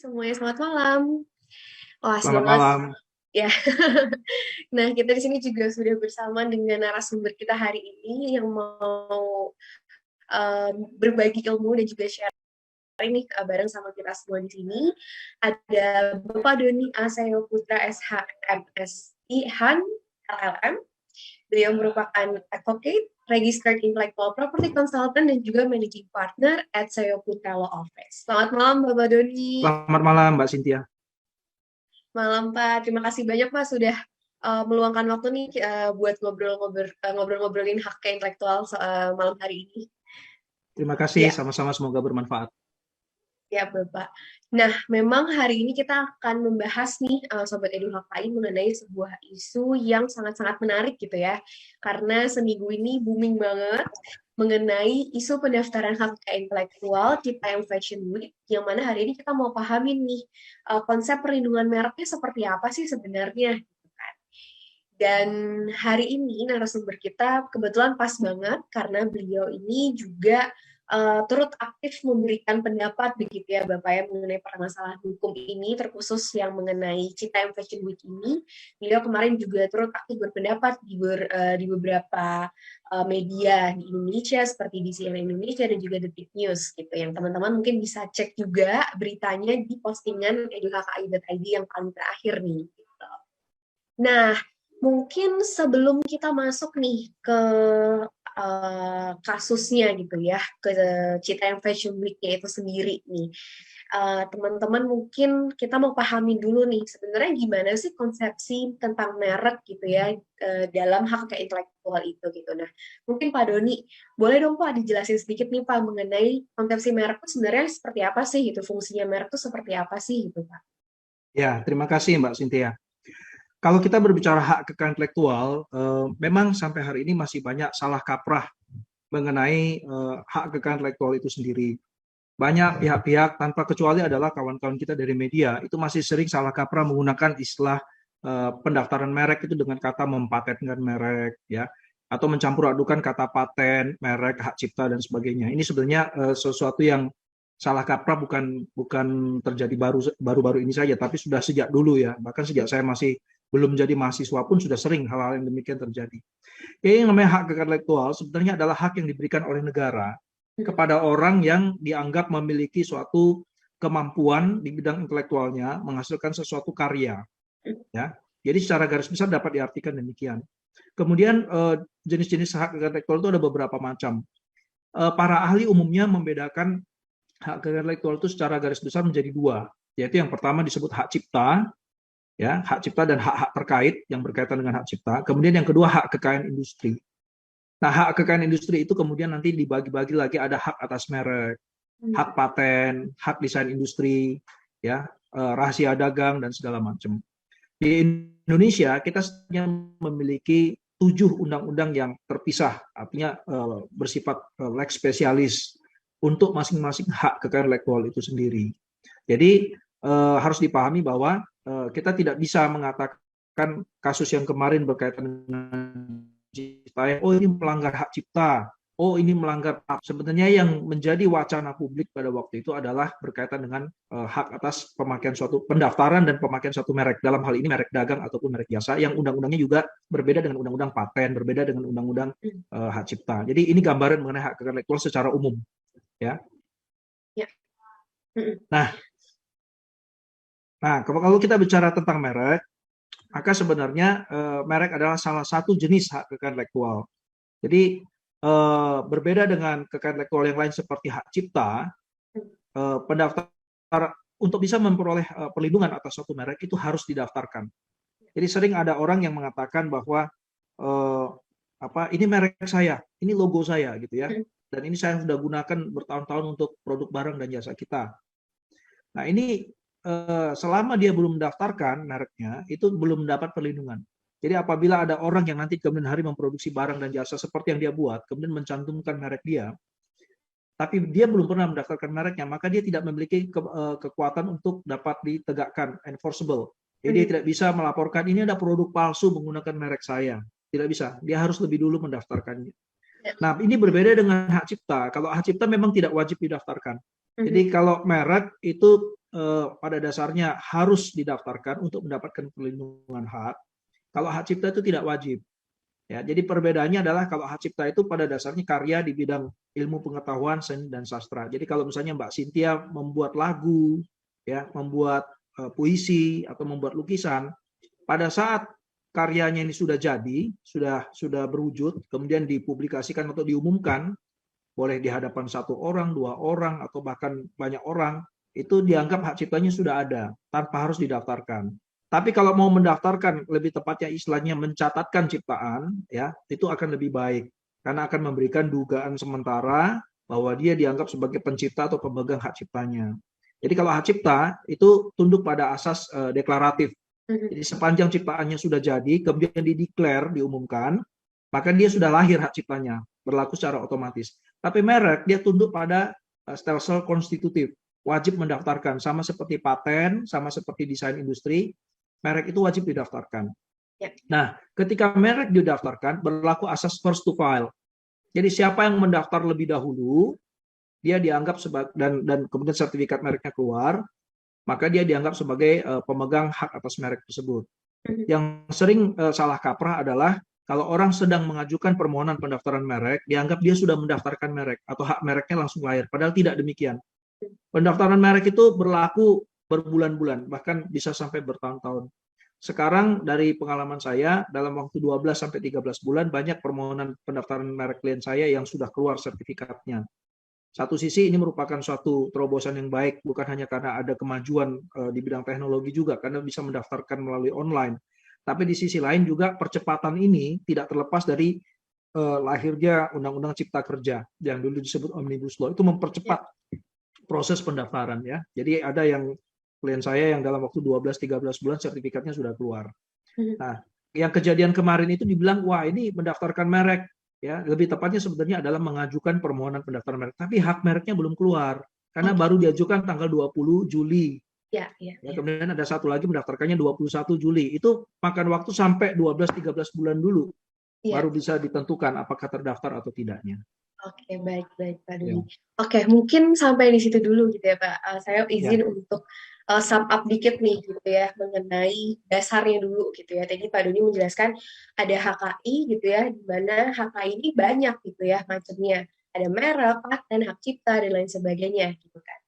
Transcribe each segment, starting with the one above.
semuanya, selamat malam. Wah, Selamat semoga malam. ya. Nah, kita di sini juga sudah bersama dengan narasumber kita hari ini yang mau berbagi ilmu dan juga sharing nih bareng sama kita semua di sini. Ada Bapak Doni Aseo Putra SHMSI Han LLM. Beliau merupakan advocate, registered intellectual property consultant dan juga managing partner at Seo Putra Law Office. Selamat malam Bapak Doni. Selamat malam, Mbak Cynthia. Malam Pak, terima kasih banyak Pak sudah meluangkan waktu nih buat ngobrol-ngobrolin hak intelektual malam hari ini. Terima kasih, Ya, sama-sama semoga bermanfaat. ya Bapak. Nah, memang hari ini kita akan membahas nih Sobat Edu HKI mengenai sebuah isu yang sangat-sangat menarik gitu ya. Karena seminggu ini booming banget mengenai isu pendaftaran hak intelektual Cipayung Fashion Week, yang mana hari ini kita mau pahamin nih konsep perlindungan mereknya seperti apa sih sebenarnya. Dan hari ini narasumber kita kebetulan pas banget karena beliau ini juga turut aktif memberikan pendapat begitu ya Bapak ya mengenai permasalahan hukum ini terkhusus yang mengenai Citayam Fashion Week ini. Beliau kemarin juga turut aktif berpendapat di beberapa media di Indonesia seperti di CNN Indonesia dan juga Detik News gitu. Yang teman-teman mungkin bisa cek juga beritanya di postingan eduhki.id yang paling terakhir nih. Gitu. Nah, mungkin sebelum kita masuk nih ke kasusnya gitu ya, ke Citayam Fashion Week-nya itu sendiri nih. Teman-teman mungkin kita mau pahami dulu nih, sebenarnya gimana sih konsepsi tentang merek gitu ya dalam hak intelektual itu gitu. Nah, mungkin Pak Doni, boleh dong Pak dijelasin sedikit nih Pak mengenai konsepsi merek itu sebenarnya seperti apa sih gitu, fungsinya merek itu seperti apa sih gitu Pak. Ya, terima kasih Mbak Cynthia. Kalau kita berbicara hak kekayaan intelektual, memang sampai hari ini masih banyak salah kaprah mengenai hak kekayaan intelektual itu sendiri. Banyak pihak-pihak tanpa kecuali adalah kawan-kawan kita dari media itu masih sering salah kaprah menggunakan istilah pendaftaran merek itu dengan kata mempatenkan merek, ya, atau mencampur adukan kata paten, merek, hak cipta dan sebagainya. Ini sebenarnya sesuatu yang salah kaprah bukan bukan terjadi baru-baru ini saja, tapi sudah sejak dulu ya. Bahkan sejak saya masih belum menjadi mahasiswa pun sudah sering hal-hal yang demikian terjadi. Yang namanya hak kekayaan intelektual sebenarnya adalah hak yang diberikan oleh negara kepada orang yang dianggap memiliki suatu kemampuan di bidang intelektualnya menghasilkan sesuatu karya, ya. Jadi secara garis besar dapat diartikan demikian. Kemudian jenis-jenis hak kekayaan intelektual itu ada beberapa macam. Para ahli umumnya membedakan hak kekayaan intelektual itu secara garis besar menjadi dua, yaitu yang pertama disebut hak cipta, ya, hak cipta dan hak-hak terkait yang berkaitan dengan hak cipta. Kemudian yang kedua hak kekayaan industri. Nah, hak kekayaan industri itu kemudian nanti dibagi-bagi lagi, ada hak atas merek, hak paten, hak desain industri, ya, rahasia dagang dan segala macam. Di Indonesia kita memiliki 7 undang-undang yang terpisah, artinya bersifat lex spesialis untuk masing-masing hak kekayaan intelektual itu sendiri. Jadi harus dipahami bahwa kita tidak bisa mengatakan kasus yang kemarin berkaitan dengan cipta, oh ini melanggar hak cipta, oh ini melanggar hak. Sebenarnya yang menjadi wacana publik pada waktu itu adalah berkaitan dengan hak atas pemakaian suatu pendaftaran dan pemakaian suatu merek. Dalam hal ini merek dagang ataupun merek jasa yang undang-undangnya juga berbeda dengan undang-undang paten, berbeda dengan undang-undang hak cipta. Jadi ini gambaran mengenai hak kekayaan intelektual secara umum, ya. Ya. Nah, kalau kita bicara tentang merek, maka sebenarnya merek adalah salah satu jenis hak kekayaan intelektual. Jadi berbeda dengan kekayaan intelektual yang lain seperti hak cipta, pendaftar untuk bisa memperoleh perlindungan atas suatu merek itu harus didaftarkan. Jadi sering ada orang yang mengatakan bahwa ini merek saya, ini logo saya gitu ya, dan ini saya sudah gunakan bertahun-tahun untuk produk barang dan jasa kita. Nah ini selama dia belum mendaftarkan mereknya, itu belum mendapat perlindungan. Jadi apabila ada orang yang nanti kemudian hari memproduksi barang dan jasa seperti yang dia buat, kemudian mencantumkan merek dia, tapi dia belum pernah mendaftarkan mereknya, maka dia tidak memiliki kekuatan untuk dapat ditegakkan, enforceable. Jadi dia tidak bisa melaporkan ini ada produk palsu menggunakan merek saya. Tidak bisa, dia harus lebih dulu mendaftarkannya. Nah, ini berbeda dengan hak cipta. Kalau hak cipta memang tidak wajib didaftarkan. Jadi kalau merek itu pada dasarnya harus didaftarkan untuk mendapatkan perlindungan hak. Kalau hak cipta itu tidak wajib. Ya, jadi perbedaannya adalah kalau hak cipta itu pada dasarnya karya di bidang ilmu pengetahuan, seni dan sastra. Jadi kalau misalnya Mbak Cynthia membuat lagu, ya, membuat puisi atau membuat lukisan, pada saat karyanya ini sudah jadi, sudah berwujud, kemudian dipublikasikan atau diumumkan, boleh di hadapan satu orang, dua orang, atau bahkan banyak orang, itu dianggap hak ciptanya sudah ada, tanpa harus didaftarkan. Tapi kalau mau mendaftarkan, lebih tepatnya istilahnya mencatatkan ciptaan, ya itu akan lebih baik karena akan memberikan dugaan sementara bahwa dia dianggap sebagai pencipta atau pemegang hak ciptanya. Jadi kalau hak cipta itu tunduk pada asas deklaratif. Jadi sepanjang ciptaannya sudah jadi, kemudian dideklar, diumumkan, maka dia sudah lahir hak ciptanya, berlaku secara otomatis. Tapi merek dia tunduk pada stelsel konstitutif, wajib mendaftarkan, sama seperti paten, sama seperti desain industri. Merek itu wajib didaftarkan. Ya. Nah, ketika merek didaftarkan, berlaku asas first to file. Jadi siapa yang mendaftar lebih dahulu, dia dianggap sebagai dan kemudian sertifikat mereknya keluar, maka dia dianggap sebagai pemegang hak atas merek tersebut. Yang sering salah kaprah adalah kalau orang sedang mengajukan permohonan pendaftaran merek, dianggap dia sudah mendaftarkan merek atau hak mereknya langsung lahir. Padahal tidak demikian. Pendaftaran merek itu berlaku berbulan-bulan, bahkan bisa sampai bertahun-tahun. Sekarang dari pengalaman saya, dalam waktu 12 sampai 13 bulan, banyak permohonan pendaftaran merek klien saya yang sudah keluar sertifikatnya. Satu sisi ini merupakan suatu terobosan yang baik, bukan hanya karena ada kemajuan di bidang teknologi juga, karena bisa mendaftarkan melalui online. Tapi di sisi lain juga percepatan ini tidak terlepas dari lahirnya Undang-Undang Cipta Kerja, yang dulu disebut Omnibus Law, itu mempercepat proses pendaftaran ya. Jadi ada yang klien saya yang dalam waktu 12-13 bulan sertifikatnya sudah keluar. Nah, yang kejadian kemarin itu dibilang, wah ini mendaftarkan merek, ya lebih tepatnya sebenarnya adalah mengajukan permohonan pendaftaran merek, tapi hak mereknya belum keluar karena baru diajukan tanggal 20 Juli. Ya, kemudian ada satu lagi mendaftarkannya 21 Juli. Itu makan waktu sampai 12-13 bulan dulu baru bisa ditentukan apakah terdaftar atau tidaknya. Oke, baik Pak Doni. Oke, mungkin sampai di situ dulu gitu ya Pak. Saya izin untuk sum up dikit nih gitu ya mengenai dasarnya dulu gitu ya. Tadi Pak Doni menjelaskan ada HKI gitu ya, di mana HKI ini banyak gitu ya macamnya. Ada merek, paten, hak cipta dan lain sebagainya gitu kan.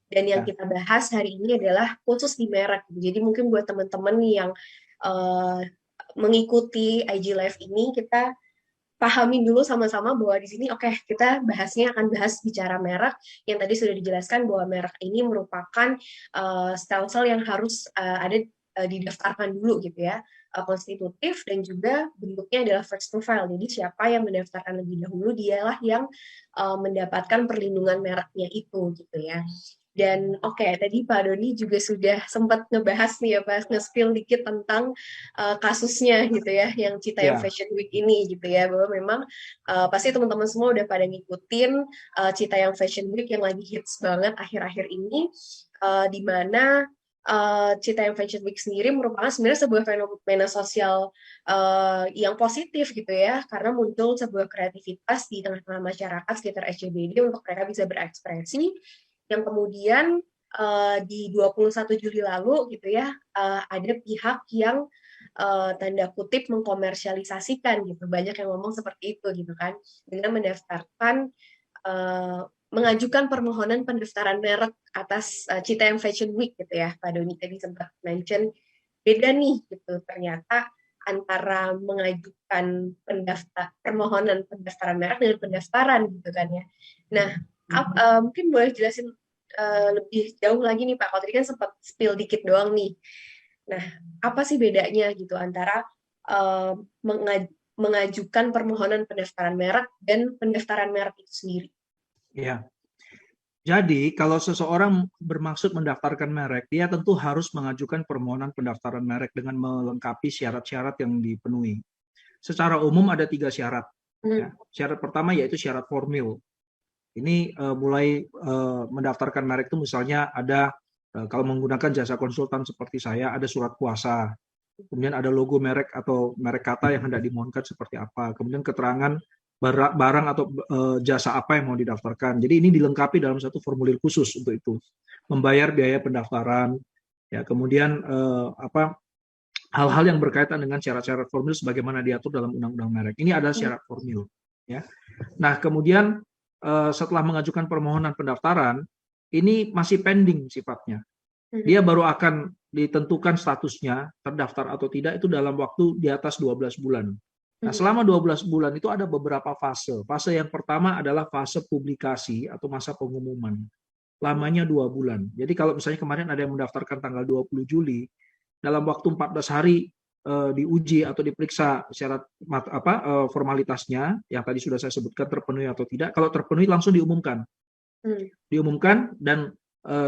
Dan yang kita bahas hari ini adalah khusus di merek. Jadi mungkin buat teman-teman yang mengikuti IG Live ini, kita pahamin dulu sama-sama bahwa di sini kita akan bahas bicara merek yang tadi sudah dijelaskan bahwa merek ini merupakan stelsel yang harus ada didaftarkan dulu gitu ya, konstitutif dan juga bentuknya adalah first to file. Jadi siapa yang mendaftarkan lebih dahulu dialah yang mendapatkan perlindungan mereknya itu gitu ya. Dan tadi Pak Doni juga sudah sempat ngebahas nih ya Pak, nge-spill dikit tentang kasusnya gitu ya, yang Citayam Fashion Week ini gitu ya, bahwa memang pasti teman-teman semua udah pada ngikutin Citayam Fashion Week yang lagi hits banget akhir-akhir ini, di mana Citayam Fashion Week sendiri merupakan sebenarnya sebuah fenomena sosial yang positif gitu ya, karena muncul sebuah kreativitas di tengah-tengah masyarakat sekitar SCBD untuk mereka bisa berekspresi, yang kemudian di 21 Juli lalu gitu ya, ada pihak yang tanda kutip mengkomersialisasikan gitu, banyak yang ngomong seperti itu gitu kan, dengan mendaftarkan mengajukan permohonan pendaftaran merek atas Citayam Fashion Week gitu ya. Pak Doni tadi sempat mention beda nih gitu ternyata antara mengajukan permohonan pendaftaran merek dengan pendaftaran gitu kan ya. Nah, mungkin boleh jelasin lebih jauh lagi nih Pak, kalau tadi kan sempat spill dikit doang nih. Nah, apa sih bedanya gitu antara mengajukan permohonan pendaftaran merek dan pendaftaran merek itu sendiri? Ya, jadi kalau seseorang bermaksud mendaftarkan merek, dia tentu harus mengajukan permohonan pendaftaran merek dengan melengkapi syarat-syarat yang dipenuhi. Secara umum ada 3 syarat. Ya. Syarat pertama yaitu syarat formil. Ini mulai mendaftarkan merek itu misalnya ada kalau menggunakan jasa konsultan seperti saya, ada surat kuasa, kemudian ada logo merek atau merek kata yang hendak dimohonkan seperti apa, kemudian keterangan barang atau jasa apa yang mau didaftarkan. Jadi ini dilengkapi dalam satu formulir khusus untuk itu. membayar biaya pendaftaran, ya kemudian hal-hal yang berkaitan dengan syarat-syarat formil sebagaimana diatur dalam Undang-Undang Merek. Ini adalah syarat formil. Ya. Nah, kemudian setelah mengajukan permohonan pendaftaran, ini masih pending sifatnya. Dia baru akan ditentukan statusnya terdaftar atau tidak itu dalam waktu di atas 12 bulan. Nah, selama 12 bulan itu ada beberapa fase. Fase yang pertama adalah fase publikasi atau masa pengumuman. Lamanya 2 bulan. Jadi kalau misalnya kemarin ada yang mendaftarkan tanggal 20 Juli, dalam waktu 14 hari diuji atau diperiksa syarat formalitasnya yang tadi sudah saya sebutkan terpenuhi atau tidak. Kalau terpenuhi langsung diumumkan. Diumumkan dan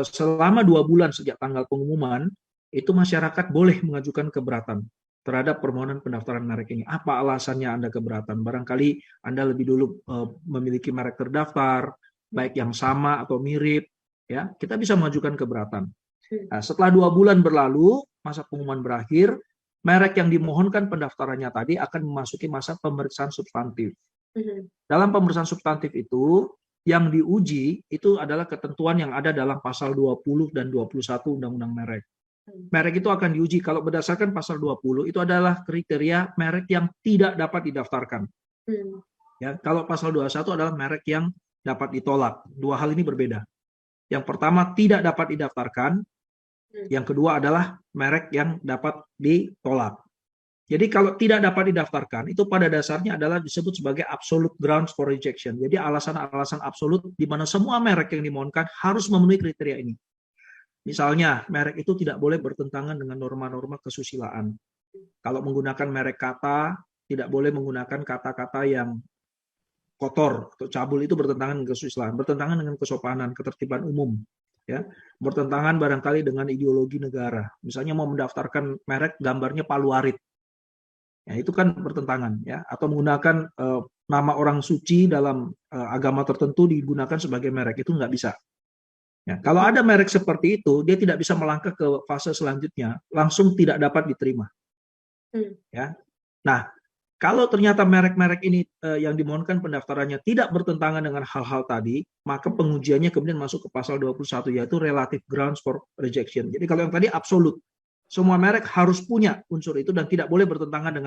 selama 2 bulan sejak tanggal pengumuman itu masyarakat boleh mengajukan keberatan terhadap permohonan pendaftaran merek ini. Apa alasannya Anda keberatan? Barangkali Anda lebih dulu memiliki merek terdaftar, baik yang sama atau mirip, ya kita bisa mengajukan keberatan. Nah, setelah 2 bulan berlalu, masa pengumuman berakhir, merek yang dimohonkan pendaftarannya tadi akan memasuki masa pemeriksaan substantif. Dalam pemeriksaan substantif itu, yang diuji itu adalah ketentuan yang ada dalam pasal 20 dan 21 Undang-Undang Merek. Merek itu akan diuji kalau berdasarkan pasal 20 itu adalah kriteria merek yang tidak dapat didaftarkan. Ya, kalau pasal 21 adalah merek yang dapat ditolak. Dua hal ini berbeda. Yang pertama tidak dapat didaftarkan, yang kedua adalah merek yang dapat ditolak. Jadi kalau tidak dapat didaftarkan, itu pada dasarnya adalah disebut sebagai absolute grounds for rejection. Jadi alasan-alasan absolut di mana semua merek yang dimohonkan harus memenuhi kriteria ini. Misalnya, merek itu tidak boleh bertentangan dengan norma-norma kesusilaan. Kalau menggunakan merek kata, tidak boleh menggunakan kata-kata yang kotor atau cabul, itu bertentangan dengan kesusilaan, bertentangan dengan kesopanan, ketertiban umum. Ya, bertentangan barangkali dengan ideologi negara. Misalnya mau mendaftarkan merek gambarnya Palu Arit, ya itu kan bertentangan, ya. Atau menggunakan nama orang suci dalam agama tertentu digunakan sebagai merek, itu nggak bisa. Ya, kalau ada merek seperti itu, dia tidak bisa melangkah ke fase selanjutnya, langsung tidak dapat diterima. Ya, nah. Kalau ternyata merek-merek ini yang dimohonkan pendaftarannya tidak bertentangan dengan hal-hal tadi, maka pengujiannya kemudian masuk ke pasal 21, yaitu relative grounds for rejection. Jadi kalau yang tadi absolut, semua merek harus punya unsur itu dan tidak boleh bertentangan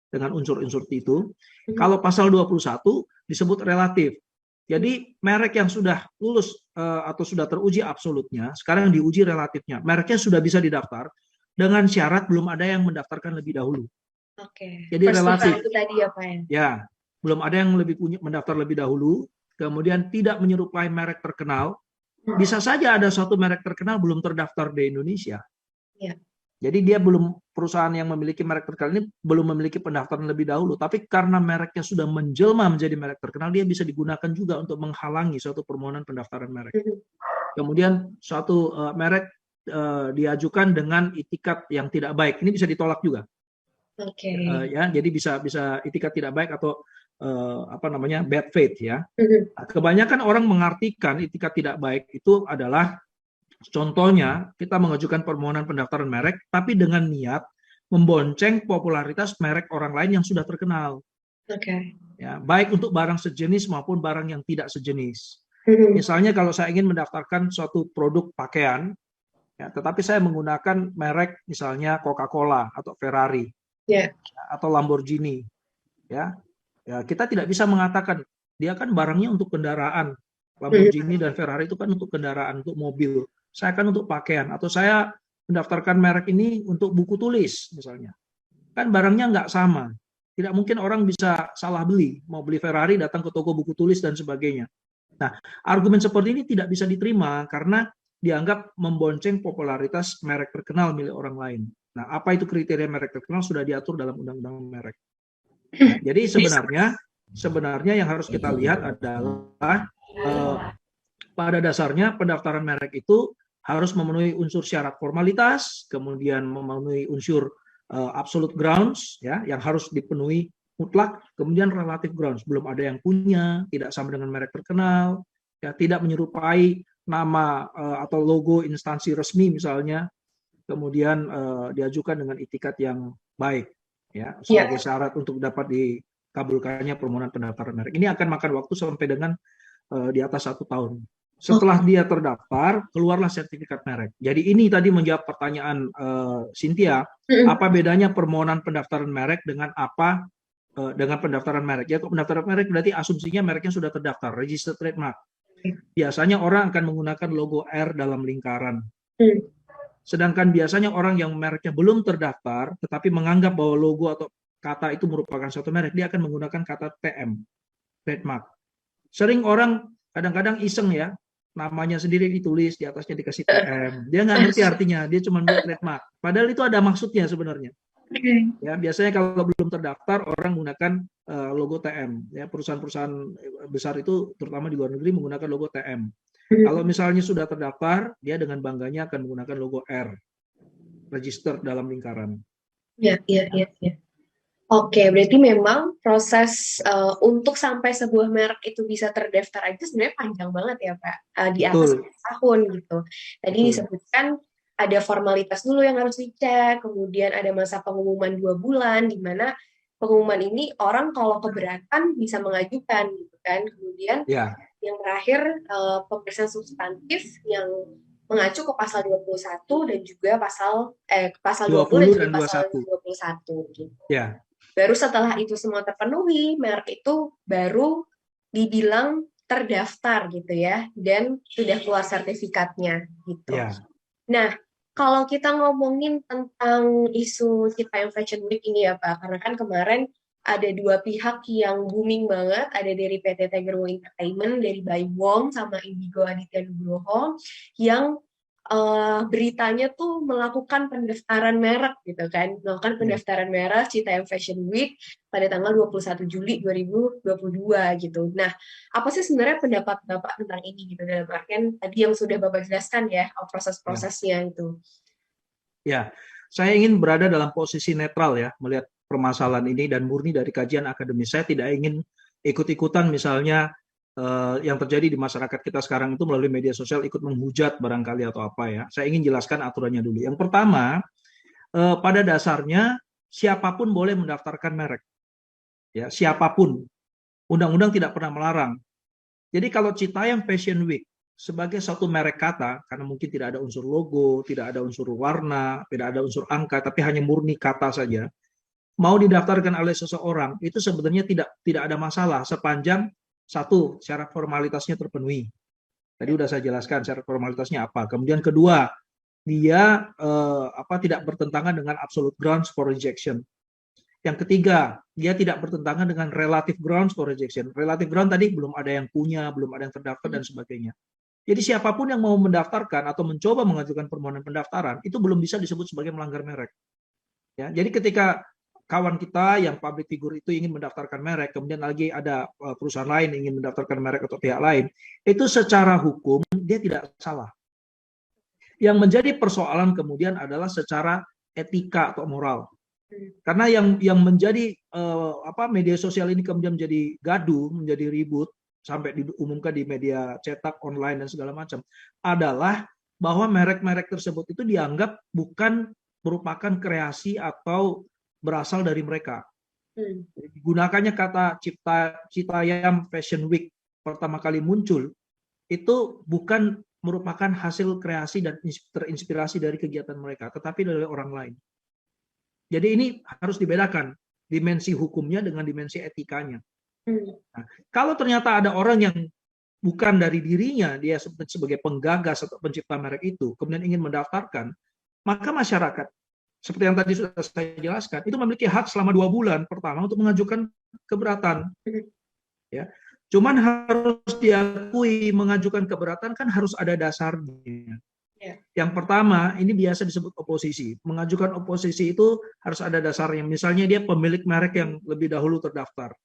dengan unsur-unsur itu. Kalau pasal 21 disebut relatif. Jadi merek yang sudah lulus atau sudah teruji absolutnya, sekarang diuji relatifnya. Mereknya sudah bisa didaftar dengan syarat belum ada yang mendaftarkan lebih dahulu. Oke. Jadi relatif. Itu tadi ya Pak ya? Ya, belum ada yang mendaftar lebih dahulu, kemudian tidak menyerupai merek terkenal. Bisa saja ada suatu merek terkenal belum terdaftar di Indonesia. Ya. Jadi dia belum, perusahaan yang memiliki merek terkenal ini belum memiliki pendaftaran lebih dahulu, tapi karena mereknya sudah menjelma menjadi merek terkenal, dia bisa digunakan juga untuk menghalangi suatu permohonan pendaftaran merek. Kemudian suatu merek diajukan dengan itikat yang tidak baik, ini bisa ditolak juga. Ya, jadi bisa itikat tidak baik atau bad faith ya. Kebanyakan orang mengartikan itikat tidak baik itu adalah contohnya kita mengajukan permohonan pendaftaran merek tapi dengan niat membonceng popularitas merek orang lain yang sudah terkenal. Ya, baik untuk barang sejenis maupun barang yang tidak sejenis. Misalnya kalau saya ingin mendaftarkan suatu produk pakaian, ya, tetapi saya menggunakan merek misalnya Coca-Cola atau Ferrari. Atau Lamborghini, ya, kita tidak bisa mengatakan dia kan barangnya untuk kendaraan, Lamborghini dan Ferrari itu kan untuk kendaraan, untuk mobil, saya kan untuk pakaian, atau saya mendaftarkan merek ini untuk buku tulis misalnya, kan barangnya nggak sama, tidak mungkin orang bisa salah beli, mau beli Ferrari datang ke toko buku tulis dan sebagainya. Nah, argumen seperti ini tidak bisa diterima karena dianggap membonceng popularitas merek terkenal milik orang lain. Nah, apa itu kriteria merek terkenal sudah diatur dalam Undang-Undang Merek. Nah, jadi sebenarnya yang harus kita lihat adalah pada dasarnya pendaftaran merek itu harus memenuhi unsur syarat formalitas, kemudian memenuhi unsur absolute grounds, ya, yang harus dipenuhi mutlak, kemudian relative grounds, belum ada yang punya, tidak sama dengan merek terkenal, ya, tidak menyerupai nama atau logo instansi resmi misalnya. Kemudian diajukan dengan itikat yang baik, ya, sebagai syarat untuk dapat dikabulkannya permohonan pendaftaran merek. Ini akan makan waktu sampai dengan di atas 1 tahun. Setelah dia terdaftar, keluarlah sertifikat merek. Jadi ini tadi menjawab pertanyaan Cynthia, apa bedanya permohonan pendaftaran merek dengan pendaftaran merek? Ya, pendaftaran merek berarti asumsinya mereknya sudah terdaftar, registered trademark. Biasanya orang akan menggunakan logo R dalam lingkaran. Sedangkan biasanya orang yang mereknya belum terdaftar, tetapi menganggap bahwa logo atau kata itu merupakan suatu merek, dia akan menggunakan kata TM, trademark. Sering orang kadang-kadang iseng ya, namanya sendiri ditulis, di atasnya dikasih TM. Dia nggak ngerti artinya, dia cuma buat trademark. Padahal itu ada maksudnya sebenarnya. Ya, biasanya kalau belum terdaftar orang menggunakan logo TM. Ya, perusahaan-perusahaan besar itu terutama di luar negeri menggunakan logo TM. Kalau misalnya sudah terdaftar, dia dengan bangganya akan menggunakan logo R, register dalam lingkaran. Iya, iya, iya, iya. Oke, berarti memang proses untuk sampai sebuah merek itu bisa terdaftar aja sebenarnya panjang banget ya, Pak. Di atas Betul. tahun gitu. Tadi Betul. disebutkan ada formalitas dulu yang harus dicek, kemudian ada masa pengumuman 2 bulan, di mana pengumuman ini orang kalau keberatan bisa mengajukan gitu kan. Kemudian Ya, yang terakhir pemeriksaan substantif yang mengacu ke pasal 21 dan juga pasal 20 dan 20 juga dan pasal 21. 21 gitu. Ya. Baru setelah itu semua terpenuhi, merek itu baru dibilang terdaftar gitu ya, dan sudah keluar sertifikatnya gitu. Ya. Nah, kalau kita ngomongin tentang isu Citayam Fashion Week ini ya Pak, karena kan kemarin ada dua pihak yang booming banget, ada dari PT Tiger World Entertainment, dari Bai Wong sama Indigo Aditya Nugroho, yang beritanya tuh melakukan pendaftaran merek gitu kan, melakukan pendaftaran merek Citayam Fashion Week pada tanggal 21 Juli 2022 gitu. Nah, apa sih sebenarnya pendapat Bapak tentang ini gitu, dalam artian tadi yang sudah Bapak jelaskan ya, proses-prosesnya itu. Ya, saya ingin berada dalam posisi netral ya, melihat permasalahan ini dan murni dari kajian akademis. Saya tidak ingin ikut-ikutan misalnya yang terjadi di masyarakat kita sekarang itu melalui media sosial ikut menghujat barangkali atau apa ya. Saya ingin jelaskan aturannya dulu. Yang pertama, pada dasarnya siapapun boleh mendaftarkan merek. Ya, siapapun. Undang-undang tidak pernah melarang. Jadi kalau Citayam Fashion Week sebagai satu merek kata, karena mungkin tidak ada unsur logo, tidak ada unsur warna, tidak ada unsur angka, tapi hanya murni kata saja, mau didaftarkan oleh seseorang, itu sebenarnya tidak ada masalah sepanjang satu, syarat formalitasnya terpenuhi. Tadi sudah saya jelaskan syarat formalitasnya apa. Kemudian kedua, dia tidak bertentangan dengan absolute grounds for rejection. Yang ketiga, dia tidak bertentangan dengan relative grounds for rejection. Relative ground tadi belum ada yang punya, belum ada yang terdaftar dan sebagainya. Jadi siapapun yang mau mendaftarkan atau mencoba mengajukan permohonan pendaftaran itu belum bisa disebut sebagai melanggar merek. Ya, jadi ketika kawan kita yang public figure itu ingin mendaftarkan merek, kemudian lagi ada perusahaan lain ingin mendaftarkan merek atau pihak lain, itu secara hukum dia tidak salah. Yang menjadi persoalan kemudian adalah secara etika atau moral. Karena yang menjadi media sosial ini kemudian menjadi gaduh, menjadi ribut sampai diumumkan di media cetak, online dan segala macam adalah bahwa merek-merek tersebut itu dianggap bukan merupakan kreasi atau berasal dari mereka. Digunakannya kata Citayam Fashion Week pertama kali muncul itu bukan merupakan hasil kreasi dan terinspirasi dari kegiatan mereka, tetapi dari orang lain. Jadi ini harus dibedakan dimensi hukumnya dengan dimensi etikanya. Nah, kalau ternyata ada orang yang bukan dari dirinya, dia sebagai penggagas atau pencipta merek itu, kemudian ingin mendaftarkan, maka masyarakat, seperti yang tadi sudah saya jelaskan, itu memiliki hak selama 2 bulan pertama untuk mengajukan keberatan. Ya, cuman harus diakui mengajukan keberatan kan harus ada dasarnya. Yang pertama, ini biasa disebut oposisi. Mengajukan oposisi itu harus ada dasarnya. Misalnya dia pemilik merek yang lebih dahulu terdaftar.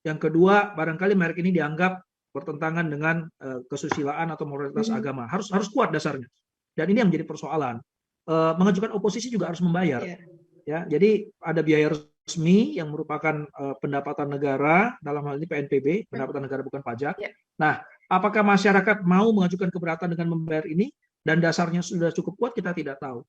Yang kedua, barangkali merek ini dianggap bertentangan dengan kesusilaan atau moralitas agama. Harus kuat dasarnya. Dan ini yang menjadi persoalan. Mengajukan oposisi juga harus membayar. Ya, jadi ada biaya resmi yang merupakan pendapatan negara, dalam hal ini PNPB, pendapatan negara bukan pajak. Nah, apakah masyarakat mau mengajukan keberatan dengan membayar ini? Dan dasarnya sudah cukup kuat, kita tidak tahu.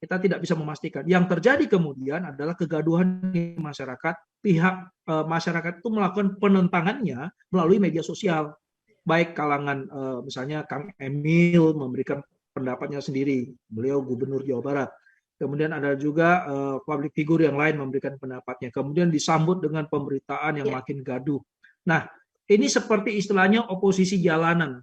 Kita tidak bisa memastikan. Yang terjadi kemudian adalah kegaduhan di masyarakat. Pihak masyarakat itu melakukan penentangannya melalui media sosial. baik kalangan misalnya Kang Emil memberikan pendapatnya sendiri, beliau Gubernur Jawa Barat. Kemudian ada juga public figure yang lain memberikan pendapatnya. Kemudian disambut dengan pemberitaan yang makin gaduh. Nah, ini seperti istilahnya oposisi jalanan.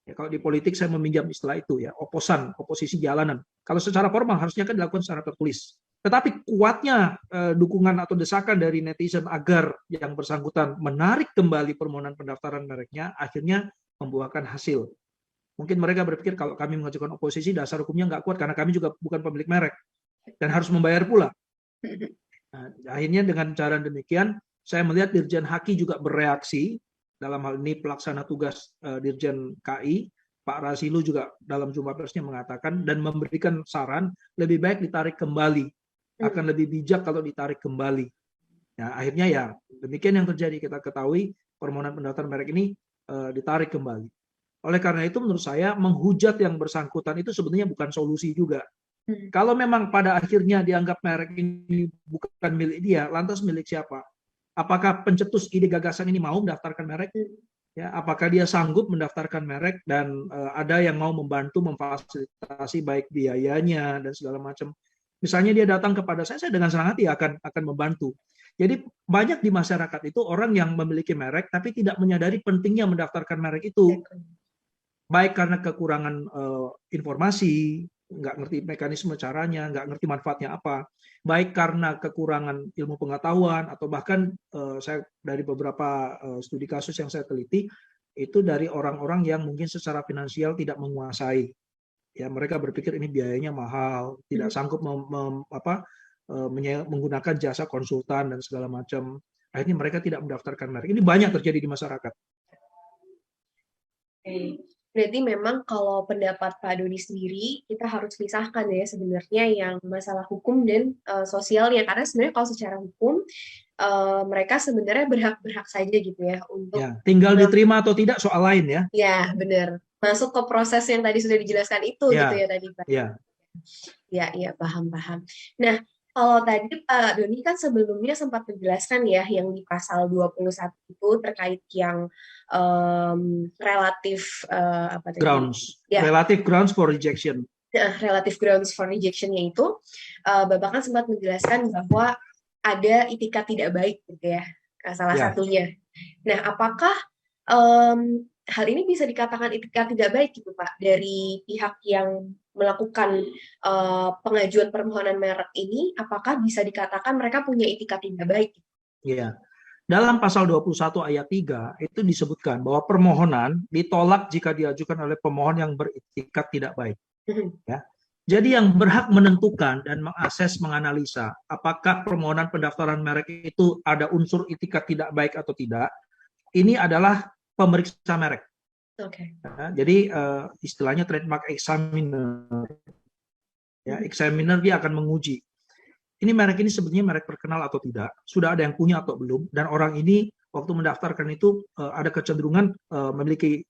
Ya, kalau di politik saya meminjam istilah itu ya, oposisi jalanan. Kalau secara formal harusnya kan dilakukan secara tertulis. Tetapi kuatnya dukungan atau desakan dari netizen agar yang bersangkutan menarik kembali permohonan pendaftaran mereknya, akhirnya membuahkan hasil. Mungkin mereka berpikir kalau kami mengajukan oposisi, dasar hukumnya nggak kuat karena kami juga bukan pemilik merek dan harus membayar pula. Nah, akhirnya dengan cara demikian, saya melihat Dirjen Haki juga bereaksi, dalam hal ini pelaksana tugas Dirjen KI, Pak Rasilu juga dalam jumpa persnya mengatakan dan memberikan saran lebih baik ditarik kembali, akan lebih bijak kalau ditarik kembali. Nah, akhirnya ya demikian yang terjadi, kita ketahui permohonan pendaftaran merek ini ditarik kembali. Oleh karena itu menurut saya menghujat yang bersangkutan itu sebenarnya bukan solusi juga. Kalau memang pada akhirnya dianggap merek ini bukan milik dia, lantas milik siapa? Apakah pencetus ide gagasan ini mau mendaftarkan merek? Ya, apakah dia sanggup mendaftarkan merek dan ada yang mau membantu memfasilitasi baik biayanya dan segala macam. Misalnya dia datang kepada saya dengan senang hati akan membantu. Jadi banyak di masyarakat itu orang yang memiliki merek tapi tidak menyadari pentingnya mendaftarkan merek itu. Baik karena kekurangan informasi, nggak ngerti mekanisme caranya, nggak ngerti manfaatnya apa. Baik karena kekurangan ilmu pengetahuan, atau bahkan saya dari beberapa studi kasus yang saya teliti, itu dari orang-orang yang mungkin secara finansial tidak menguasai. Ya, mereka berpikir ini biayanya mahal, tidak sanggup menggunakan jasa konsultan dan segala macam. Akhirnya mereka tidak mendaftarkan merek. Ini banyak terjadi di masyarakat. Berarti memang kalau pendapat Pak Doni sendiri, kita harus pisahkan ya sebenarnya yang masalah hukum dan sosialnya. Karena sebenarnya kalau secara hukum, mereka sebenarnya berhak saja gitu ya untuk ya, tinggal diterima atau tidak soal lain ya. Ya, benar. Masuk ke proses yang tadi sudah dijelaskan itu gitu ya tadi Pak. Ya, paham. Nah, kalau tadi Pak Doni kan sebelumnya sempat menjelaskan ya yang di pasal 21 itu terkait yang relatif apa tadi? Grounds. Ya. Relative grounds for rejection. Relative grounds for rejectionnya itu Bapak kan sempat menjelaskan bahwa ada itikat tidak baik gitu ya, salah satunya. Nah, apakah hal ini bisa dikatakan itikat tidak baik gitu Pak dari pihak yang melakukan pengajuan permohonan merek ini, apakah bisa dikatakan mereka punya itikat tidak baik? Iya. Dalam pasal 21 ayat 3 itu disebutkan bahwa permohonan ditolak jika diajukan oleh pemohon yang beritikat tidak baik. Ya. Jadi yang berhak menentukan dan mengakses, menganalisa apakah permohonan pendaftaran merek itu ada unsur itikat tidak baik atau tidak, ini adalah pemeriksa merek. Ya, jadi istilahnya trademark examiner. Ya, examiner dia akan menguji. Ini merek ini sebetulnya merek terkenal atau tidak, sudah ada yang punya atau belum, dan orang ini waktu mendaftarkan itu ada kecenderungan memiliki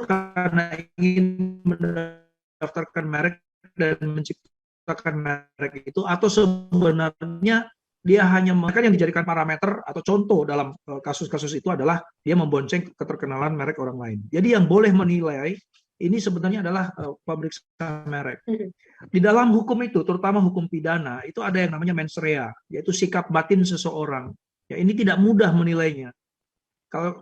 karena ingin mendaftarkan merek dan menciptakan merek itu, atau sebenarnya dia hanya yang dijadikan parameter atau contoh dalam kasus-kasus itu adalah dia membonceng keterkenalan merek orang lain. Jadi yang boleh menilai ini sebenarnya adalah pemeriksa merek. Di dalam hukum itu, terutama hukum pidana, itu ada yang namanya mens rea, yaitu sikap batin seseorang. Ya, ini tidak mudah menilainya.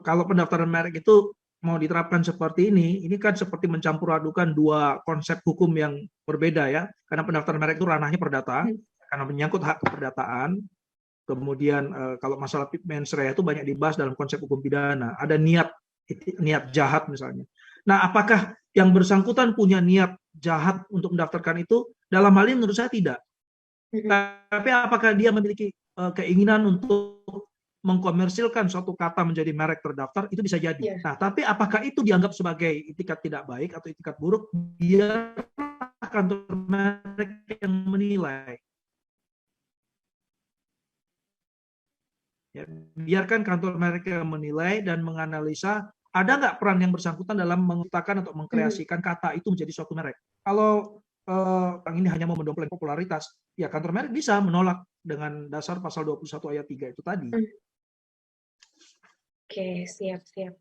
Kalau pendaftaran merek itu mau diterapkan seperti ini kan seperti mencampur adukan dua konsep hukum yang berbeda ya. Karena pendaftaran merek itu ranahnya perdata, karena menyangkut hak keperdataan. Kemudian kalau masalah mens rea itu banyak dibahas dalam konsep hukum pidana. Ada niat jahat misalnya. Nah, apakah yang bersangkutan punya niat jahat untuk mendaftarkan itu? Dalam hal ini menurut saya tidak. Tapi apakah dia memiliki keinginan untuk mengkomersilkan suatu kata menjadi merek terdaftar, itu bisa jadi. Nah, tapi apakah itu dianggap sebagai itikat tidak baik atau itikat buruk? Biarlah kantor merek yang menilai. Ya, biarkan kantor merek yang menilai dan menganalisa ada nggak peran yang bersangkutan dalam menciptakan atau mengkreasikan kata itu menjadi suatu merek. Kalau orang ini hanya mau mendongkrak popularitas, ya kantor merek bisa menolak dengan dasar pasal 21 ayat 3 itu tadi. Oke, siap-siap.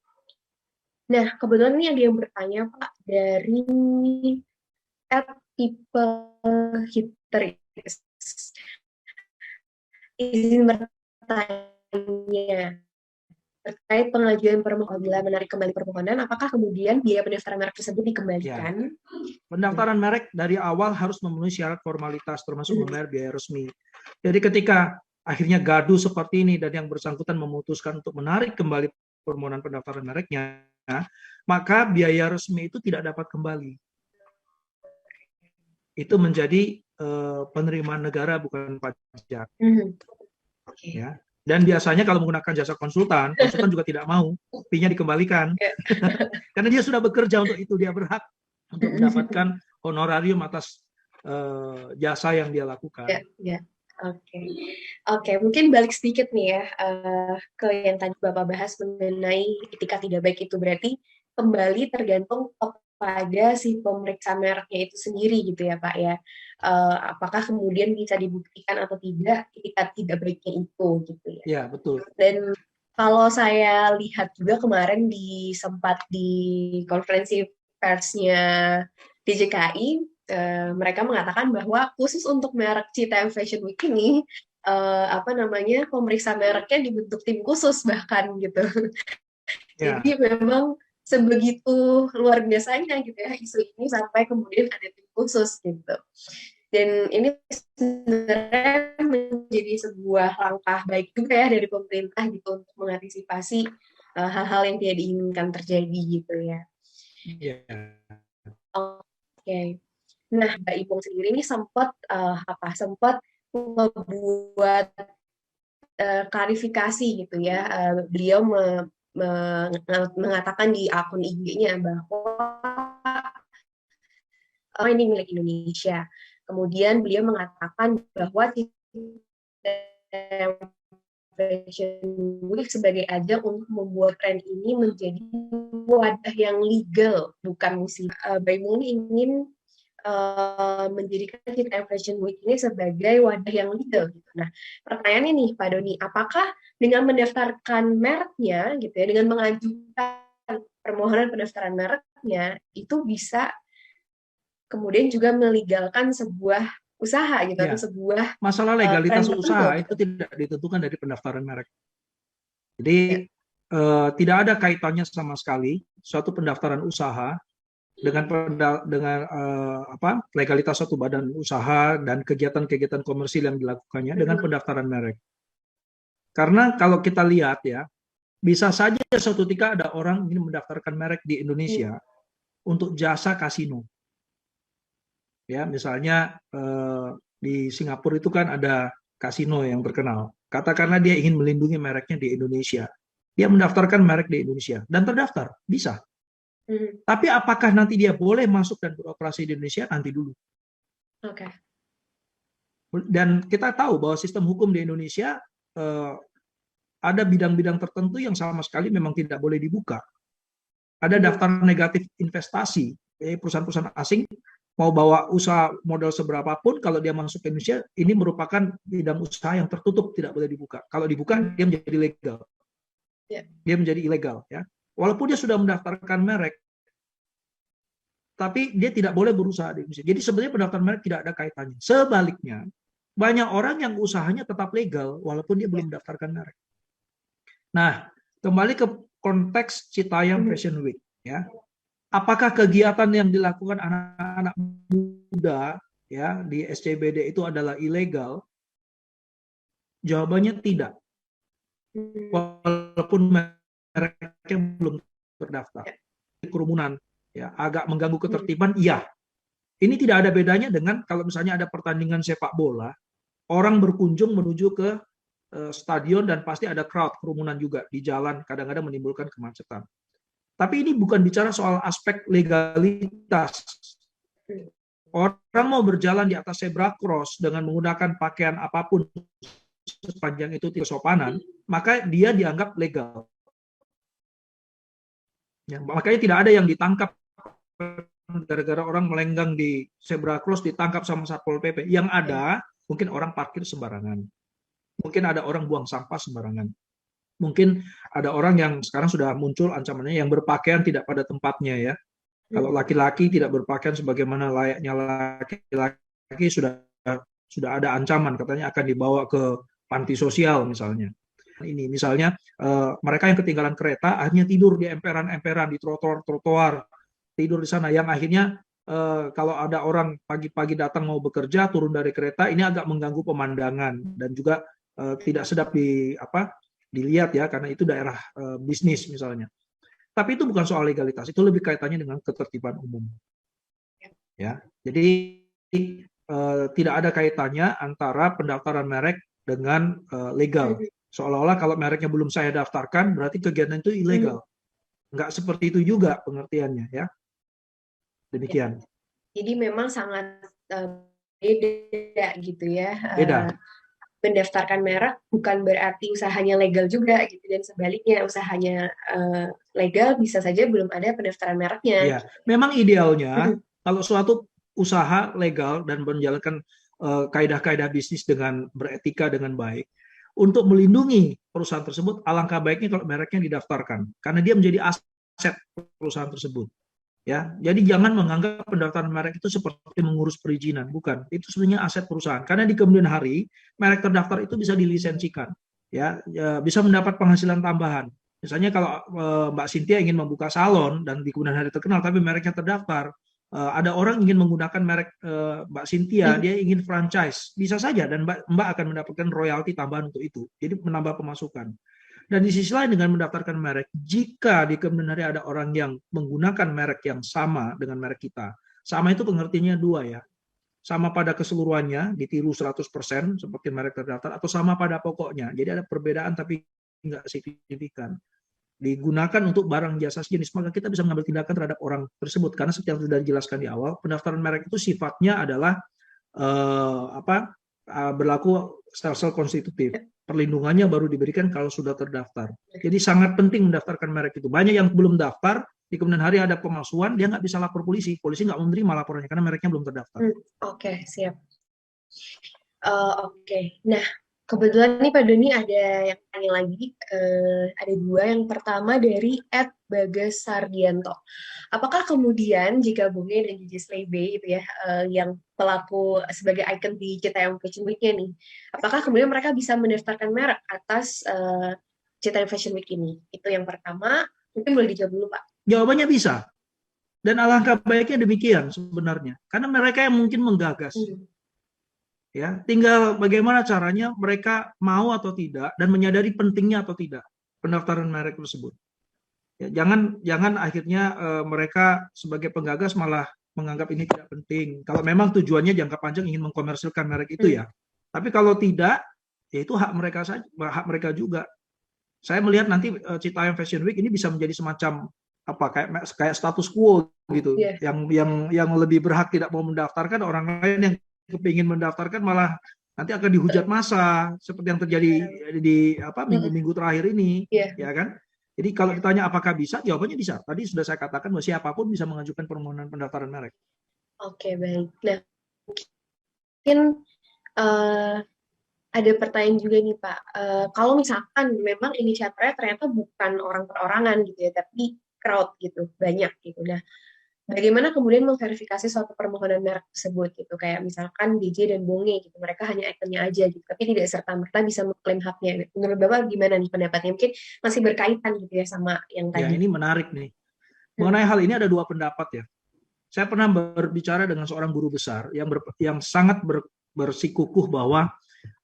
Nah, kebetulan ini ada yang bertanya, Pak, dari @people Hitris. Izin bertanya, terkait pengajuan permohonan bila menarik kembali permohonan, apakah kemudian biaya pendaftaran merek tersebut Ya, dikembalikan? pendaftaran merek dari awal harus memenuhi syarat formalitas termasuk membayar biaya resmi. Jadi ketika akhirnya gaduh seperti ini dan yang bersangkutan memutuskan untuk menarik kembali permohonan pendaftaran mereknya, maka biaya resmi itu tidak dapat kembali. Itu menjadi penerimaan negara bukan pajak. Okay. Ya. Dan biasanya kalau menggunakan jasa konsultan, konsultan juga tidak mau fee-nya dikembalikan. Karena dia sudah bekerja untuk itu, dia berhak untuk mendapatkan honorarium atas jasa yang dia lakukan. Ya. Oke, mungkin balik sedikit nih ya ke yang tadi Bapak bahas mengenai etika tidak baik itu berarti kembali tergantung pada si pemeriksa mereknya itu sendiri gitu ya Pak ya. Apakah kemudian bisa dibuktikan atau tidak etika tidak baiknya itu gitu ya. Ya, betul. Dan kalau saya lihat juga kemarin sempat di konferensi persnya DJKI, mereka mengatakan bahwa khusus untuk merek CTM Fashion Week ini, pemeriksa mereknya dibentuk tim khusus bahkan gitu. Ya. Jadi memang sebegitu luar biasanya gitu ya isu ini sampai kemudian ada tim khusus gitu. Dan ini sebenarnya menjadi sebuah langkah baik juga ya dari pemerintah gitu untuk mengantisipasi hal-hal yang tidak diinginkan terjadi gitu ya. Iya. Oke. Nah, Mbak Ipung sendiri ini sempat membuat klarifikasi gitu ya. Beliau mengatakan di akun IG-nya bahwa ini milik Indonesia. Kemudian beliau mengatakan bahwa Fashion Week sebagai ajang untuk membuat tren ini menjadi wadah yang legal, bukan musik. Baimung ingin menjadikan Cita Fashion Week ini sebagai wadah yang legal. Gitu. Nah, pertanyaannya nih, Pak Doni, apakah dengan mendaftarkan mereknya, gitu ya, dengan mengajukan permohonan pendaftaran mereknya, itu bisa kemudian juga melegalkan sebuah usaha gitu ya. atau sebuah masalah legalitas usaha gitu. itu tidak ditentukan dari pendaftaran merek. Jadi tidak ada kaitannya sama sekali suatu pendaftaran usaha dengan legalitas suatu badan usaha dan kegiatan-kegiatan komersil yang dilakukannya dengan pendaftaran merek. Karena kalau kita lihat ya, bisa saja suatu ketika ada orang ingin mendaftarkan merek di Indonesia untuk jasa kasino. Ya, misalnya di Singapura itu kan ada kasino yang terkenal. Katakanlah dia ingin melindungi mereknya di Indonesia. Dia mendaftarkan merek di Indonesia dan terdaftar, bisa. Tapi apakah nanti dia boleh masuk dan beroperasi di Indonesia? Nanti dulu. Oke. Dan kita tahu bahwa sistem hukum di Indonesia ada bidang-bidang tertentu yang sama sekali memang tidak boleh dibuka. Ada daftar negatif investasi, perusahaan-perusahaan asing mau bawa usaha modal seberapapun, kalau dia masuk ke Indonesia, ini merupakan bidang usaha yang tertutup, tidak boleh dibuka. Kalau dibuka, dia menjadi legal. Dia menjadi ilegal. Ya. Walaupun dia sudah mendaftarkan merek, tapi dia tidak boleh berusaha di Indonesia. Jadi sebenarnya pendaftaran merek tidak ada kaitannya. Sebaliknya, banyak orang yang usahanya tetap legal, walaupun dia belum mendaftarkan merek. Nah, kembali ke konteks Citayam Fashion Week. Ya. Apakah kegiatan yang dilakukan anak-anak muda ya di SCBD itu adalah ilegal? Jawabannya tidak. Walaupun mereka belum terdaftar. Kerumunan ya agak mengganggu ketertiban, iya. Ini tidak ada bedanya dengan kalau misalnya ada pertandingan sepak bola, orang berkunjung menuju ke stadion dan pasti ada crowd, kerumunan juga di jalan, kadang-kadang menimbulkan kemacetan. Tapi ini bukan bicara soal aspek legalitas. Orang mau berjalan di atas zebra cross dengan menggunakan pakaian apapun sepanjang itu tidak sopanan, maka dia dianggap legal. Ya, makanya tidak ada yang ditangkap gara-gara orang melenggang di zebra cross ditangkap sama Satpol PP. Yang ada mungkin orang parkir sembarangan. Mungkin ada orang buang sampah sembarangan. Mungkin ada orang yang sekarang sudah muncul ancamannya yang berpakaian tidak pada tempatnya ya. Kalau laki-laki tidak berpakaian sebagaimana layaknya laki-laki sudah ada ancaman katanya akan dibawa ke panti sosial misalnya. Ini misalnya mereka yang ketinggalan kereta akhirnya tidur di emperan-emperan di trotoar-trotoar, tidur di sana yang akhirnya kalau ada orang pagi-pagi datang mau bekerja turun dari kereta ini agak mengganggu pemandangan dan juga tidak sedap dilihat ya karena itu daerah bisnis misalnya. Tapi itu bukan soal legalitas, itu lebih kaitannya dengan ketertiban umum. Ya, jadi tidak ada kaitannya antara pendaftaran merek dengan legal. Seolah-olah kalau mereknya belum saya daftarkan, berarti kegiatan itu ilegal. Nggak seperti itu juga pengertiannya, ya. Demikian. Jadi memang sangat beda gitu ya. Beda. Mendaftarkan merek bukan berarti usahanya legal juga gitu, dan sebaliknya usahanya legal bisa saja belum ada pendaftaran mereknya. Ya, memang idealnya kalau suatu usaha legal dan menjalankan kaidah-kaidah bisnis dengan beretika dengan baik, untuk melindungi perusahaan tersebut, alangkah baiknya kalau mereknya didaftarkan, karena dia menjadi aset perusahaan tersebut. Ya, jadi jangan menganggap pendaftaran merek itu seperti mengurus perizinan, bukan. Itu sebenarnya aset perusahaan. Karena di kemudian hari merek terdaftar itu bisa dilisensikan, ya bisa mendapat penghasilan tambahan. Misalnya kalau Mbak Cynthia ingin membuka salon dan di kemudian hari terkenal, tapi mereknya terdaftar, ada orang ingin menggunakan merek Mbak Cynthia, dia ingin franchise, bisa saja dan Mbak akan mendapatkan royalti tambahan untuk itu. Jadi menambah pemasukan. Dan di sisi lain dengan mendaftarkan merek, jika di kemudian hari ada orang yang menggunakan merek yang sama dengan merek kita, sama itu pengertiannya dua ya, sama pada keseluruhannya, ditiru 100% seperti merek terdaftar, atau sama pada pokoknya. Jadi ada perbedaan tapi nggak signifikan. Digunakan untuk barang jasa sejenis, maka kita bisa mengambil tindakan terhadap orang tersebut. Karena seperti yang sudah dijelaskan di awal, pendaftaran merek itu sifatnya adalah berlaku secara konstitutif. Perlindungannya baru diberikan kalau sudah terdaftar. Jadi sangat penting mendaftarkan merek itu. Banyak yang belum daftar, di kemudian hari ada pemalsuan, dia nggak bisa lapor polisi. Polisi nggak menerima laporannya karena mereknya belum terdaftar. Oke, siap. Oke. Nah, kebetulan nih Pak Doni ada yang tanya lagi. Ada dua. Yang pertama dari @Bagas Sardianto. Apakah kemudian jika Bunge dan Gigi Slebe itu ya, yang pelaku sebagai ikon di Citayam Fashion Week-nya nih, apakah kemudian mereka bisa mendaftarkan merek atas Citayam Fashion Week ini? Itu yang pertama. Mungkin boleh dijawab dulu, Pak. Jawabannya bisa. Dan alangkah baiknya demikian sebenarnya. Karena mereka yang mungkin menggagas. Ya, tinggal bagaimana caranya mereka mau atau tidak dan menyadari pentingnya atau tidak pendaftaran merek tersebut. Ya, jangan akhirnya mereka sebagai penggagas malah menganggap ini tidak penting. Kalau memang tujuannya jangka panjang ingin mengkomersilkan merek itu ya. Tapi kalau tidak, ya itu hak mereka saja, hak mereka juga. Saya melihat nanti Citayam Fashion Week ini bisa menjadi semacam kayak status quo gitu. Yang lebih berhak tidak mau mendaftarkan, orang lain yang kepingin mendaftarkan malah nanti akan dihujat massa seperti yang terjadi di minggu-minggu terakhir ini, ya kan? Jadi kalau ditanya apakah bisa, jawabannya bisa. Tadi sudah saya katakan bahwa siapapun bisa mengajukan permohonan pendaftaran merek. Oke, baik. Nah, mungkin ada pertanyaan juga nih Pak. Kalau misalkan memang inisiatornya ternyata bukan orang perorangan gitu ya, tapi crowd gitu, banyak gitu. Nah, bagaimana kemudian memverifikasi suatu permohonan merek tersebut gitu, kayak misalkan DJ dan Bunge gitu, mereka hanya ikonnya aja gitu, tapi tidak serta-merta bisa mengklaim haknya. Menurut Bapak gimana nih pendapatnya? Mungkin masih berkaitan gitu ya sama yang tadi. Ya, ini menarik nih. Mengenai hal ini ada dua pendapat ya. Saya pernah berbicara dengan seorang guru besar yang sangat bersikukuh bahwa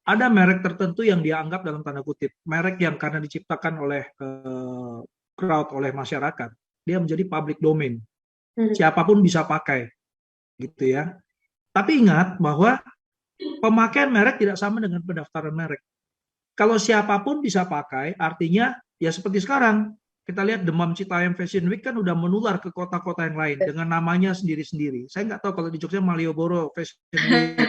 ada merek tertentu yang dia anggap dalam tanda kutip merek yang karena diciptakan oleh crowd, oleh masyarakat, dia menjadi public domain. Siapapun bisa pakai, gitu ya. Tapi ingat bahwa pemakaian merek tidak sama dengan pendaftaran merek. Kalau siapapun bisa pakai, artinya ya seperti sekarang kita lihat demam Citayam Fashion Week kan udah menular ke kota-kota yang lain dengan namanya sendiri-sendiri. Saya nggak tahu kalau di Jogja Malioboro Fashion Week,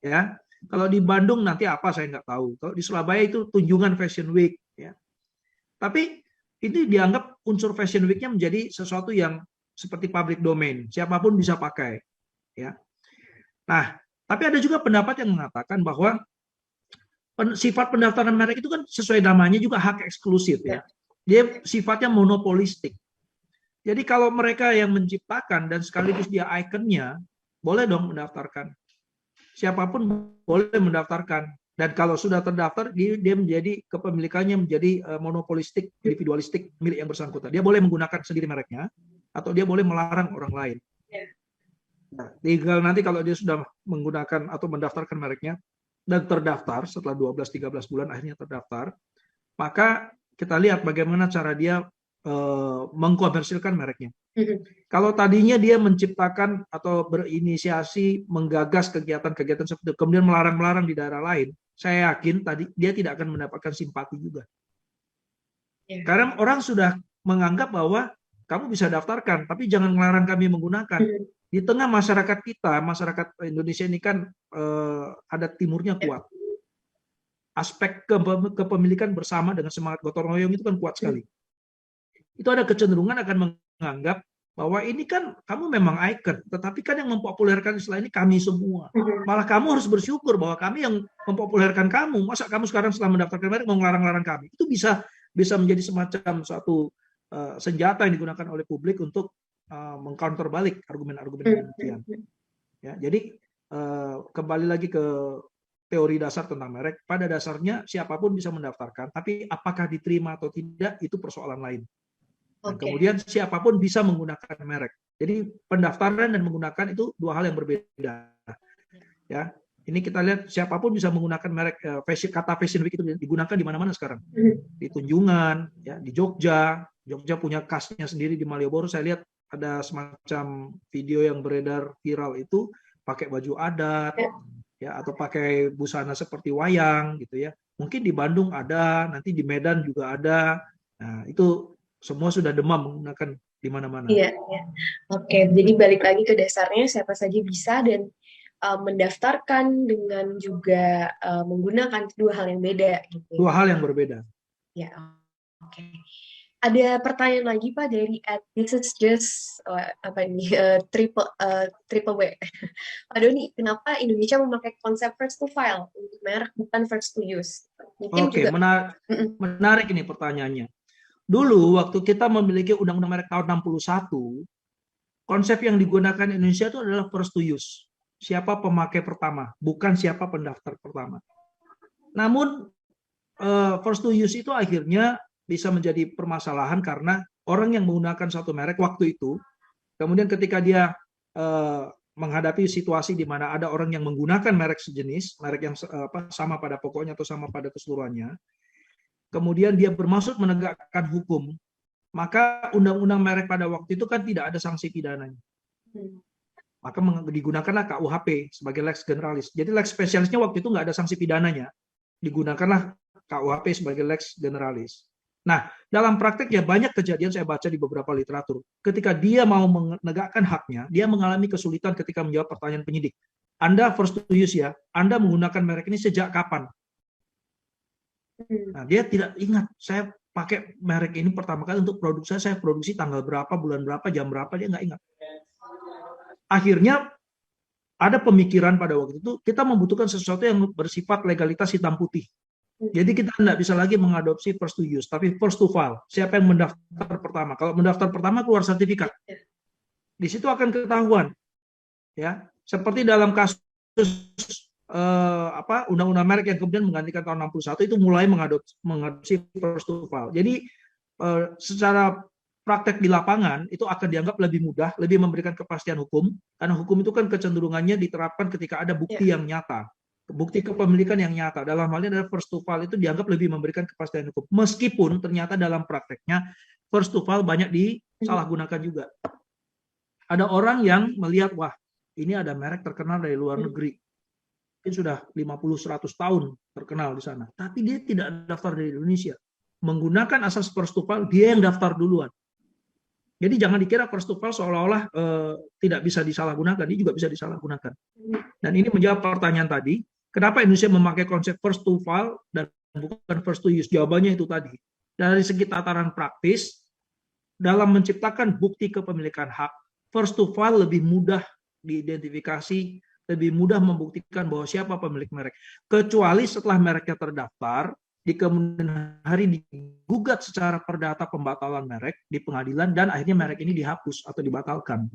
ya. Kalau di Bandung nanti apa saya nggak tahu. Kalau di Surabaya itu Tunjungan Fashion Week, ya. Tapi ini dianggap unsur Fashion Week-nya menjadi sesuatu yang seperti public domain, siapapun bisa pakai, ya. Nah, tapi ada juga pendapat yang mengatakan bahwa sifat pendaftaran merek itu kan sesuai namanya juga hak eksklusif ya. Dia sifatnya monopolistik. Jadi kalau mereka yang menciptakan dan sekaligus dia ikonnya, boleh dong mendaftarkan. Siapapun boleh mendaftarkan. Dan kalau sudah terdaftar, dia menjadi kepemilikannya menjadi monopolistik, individualistik milik yang bersangkutan. Dia boleh menggunakan sendiri mereknya, atau dia boleh melarang orang lain. Nah, tinggal nanti kalau dia sudah menggunakan atau mendaftarkan mereknya dan terdaftar setelah 12-13 bulan akhirnya terdaftar, maka kita lihat bagaimana cara dia mengkomersilkan mereknya. Kalau tadinya dia menciptakan atau berinisiasi menggagas kegiatan-kegiatan seperti itu, kemudian melarang-melarang di daerah lain, saya yakin tadi dia tidak akan mendapatkan simpati juga. Karena orang sudah menganggap bahwa kamu bisa daftarkan, tapi jangan melarang kami menggunakan. Di tengah masyarakat kita, masyarakat Indonesia ini kan adat timurnya kuat. Aspek kepemilikan bersama dengan semangat gotong royong itu kan kuat sekali. Itu ada kecenderungan akan menganggap bahwa ini kan kamu memang ikon, tetapi kan yang mempopulerkan istilah ini kami semua. Malah kamu harus bersyukur bahwa kami yang mempopulerkan kamu. Masa kamu sekarang setelah mendaftarkan merek mau ngelarang-larang kami? Itu bisa menjadi semacam suatu senjata yang digunakan oleh publik untuk mengcounter balik argumen-argumen demikian. Ya, jadi kembali lagi ke teori dasar tentang merek. Pada dasarnya siapapun bisa mendaftarkan, tapi apakah diterima atau tidak itu persoalan lain. Dan kemudian siapapun bisa menggunakan merek. Jadi pendaftaran dan menggunakan itu dua hal yang berbeda. Ya, ini kita lihat siapapun bisa menggunakan merek. Kata Fashion Week itu digunakan di mana-mana sekarang. Di Tunjungan, ya, di Jogja. Jogja punya khasnya sendiri di Malioboro. Saya lihat ada semacam video yang beredar viral itu pakai baju adat, ya, atau pakai busana seperti wayang, gitu ya. Mungkin di Bandung ada, nanti di Medan juga ada. Nah, itu semua sudah demam menggunakan di mana-mana. Iya, iya. Oke, jadi balik lagi ke dasarnya siapa saja bisa dan mendaftarkan dengan juga menggunakan dua hal yang beda. Gitu. Dua hal yang berbeda. Ya, oke. Ada pertanyaan lagi Pak dari this is just triple W. Pak Doni, kenapa Indonesia memakai konsep first to file untuk merek bukan first to use? Mungkin juga menarik ini pertanyaannya. Dulu waktu kita memiliki Undang-Undang Merek tahun 61, konsep yang digunakan Indonesia itu adalah first to use. Siapa pemakai pertama, bukan siapa pendaftar pertama. Namun first to use itu akhirnya bisa menjadi permasalahan karena orang yang menggunakan satu merek waktu itu, kemudian ketika dia menghadapi situasi di mana ada orang yang menggunakan merek sejenis, merek yang sama pada pokoknya atau sama pada keseluruhannya, kemudian dia bermaksud menegakkan hukum, maka undang-undang merek pada waktu itu kan tidak ada sanksi pidananya. Maka digunakanlah KUHP sebagai lex generalis. Jadi lex spesialisnya waktu itu nggak ada sanksi pidananya. Digunakanlah KUHP sebagai lex generalis. Nah, dalam praktek ya banyak kejadian saya baca di beberapa literatur. Ketika dia mau menegakkan haknya, dia mengalami kesulitan ketika menjawab pertanyaan penyidik. Anda first to use ya, Anda menggunakan merek ini sejak kapan? Nah, dia tidak ingat, saya pakai merek ini pertama kali untuk produksi saya produksi tanggal berapa, bulan berapa, jam berapa, dia nggak ingat. Akhirnya ada pemikiran pada waktu itu, kita membutuhkan sesuatu yang bersifat legalitas hitam putih. Jadi kita tidak bisa lagi mengadopsi first to use, tapi first to file. Siapa yang mendaftar pertama? Kalau mendaftar pertama keluar sertifikat. Di situ akan ketahuan. Ya, seperti dalam kasus undang-undang merek yang kemudian menggantikan tahun 61 itu mulai mengadopsi first to file. Jadi secara praktek di lapangan itu akan dianggap lebih mudah, lebih memberikan kepastian hukum, karena hukum itu kan kecenderungannya diterapkan ketika ada bukti yang nyata, bukti kepemilikan yang nyata. Dalam hal ini adalah first to file itu dianggap lebih memberikan kepastian hukum, meskipun ternyata dalam prakteknya first to file banyak disalahgunakan juga. Ada orang yang melihat, wah ini ada merek terkenal dari luar negeri, mungkin sudah 50-100 tahun terkenal di sana, tapi dia tidak daftar dari Indonesia. Menggunakan asas first to file, dia yang daftar duluan. Jadi jangan dikira first to file seolah-olah tidak bisa disalahgunakan, dia juga bisa disalahgunakan. Dan ini menjawab pertanyaan tadi, kenapa Indonesia memakai konsep first to file dan bukan first to use? Jawabannya itu tadi. Dari segi tataran praktis, dalam menciptakan bukti kepemilikan hak, first to file lebih mudah diidentifikasi lebih mudah membuktikan bahwa siapa pemilik merek. Kecuali setelah mereknya terdaftar, di kemudian hari digugat secara perdata pembatalan merek di pengadilan dan akhirnya merek ini dihapus atau dibatalkan.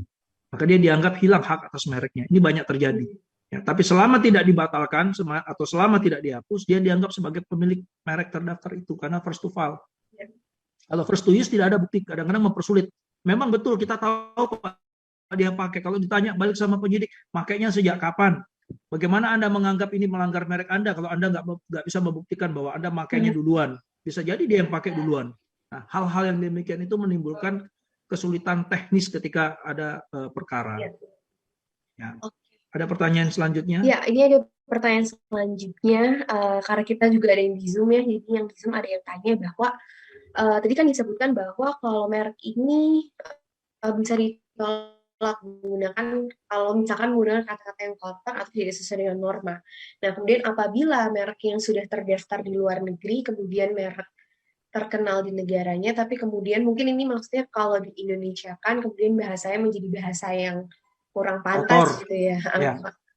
Maka dia dianggap hilang hak atas mereknya. Ini banyak terjadi. Ya, tapi selama tidak dibatalkan atau selama tidak dihapus, dia dianggap sebagai pemilik merek terdaftar itu karena first to file. Kalau first to use tidak ada bukti, kadang-kadang mempersulit. Memang betul kita tahu Pak dia pakai. Kalau ditanya balik sama penyidik, makainya sejak kapan? Bagaimana Anda menganggap ini melanggar merek Anda kalau Anda nggak bisa membuktikan bahwa Anda makainya duluan? Bisa jadi dia yang pakai duluan. Nah, hal-hal yang demikian itu menimbulkan kesulitan teknis ketika ada perkara. Ya. Ada pertanyaan selanjutnya? Ya, ini ada pertanyaan selanjutnya. Karena kita juga ada yang di Zoom ya, jadi yang di Zoom ada yang tanya bahwa tadi kan disebutkan bahwa kalau merek ini bisa ditolak menggunakan kalau misalkan menggunakan kata-kata yang kotor atau tidak sesuai dengan norma. Nah, kemudian apabila merek yang sudah terdaftar di luar negeri, kemudian merek terkenal di negaranya, tapi kemudian mungkin ini maksudnya kalau di Indonesia kan kemudian bahasanya menjadi bahasa yang kurang pantas gitu ya.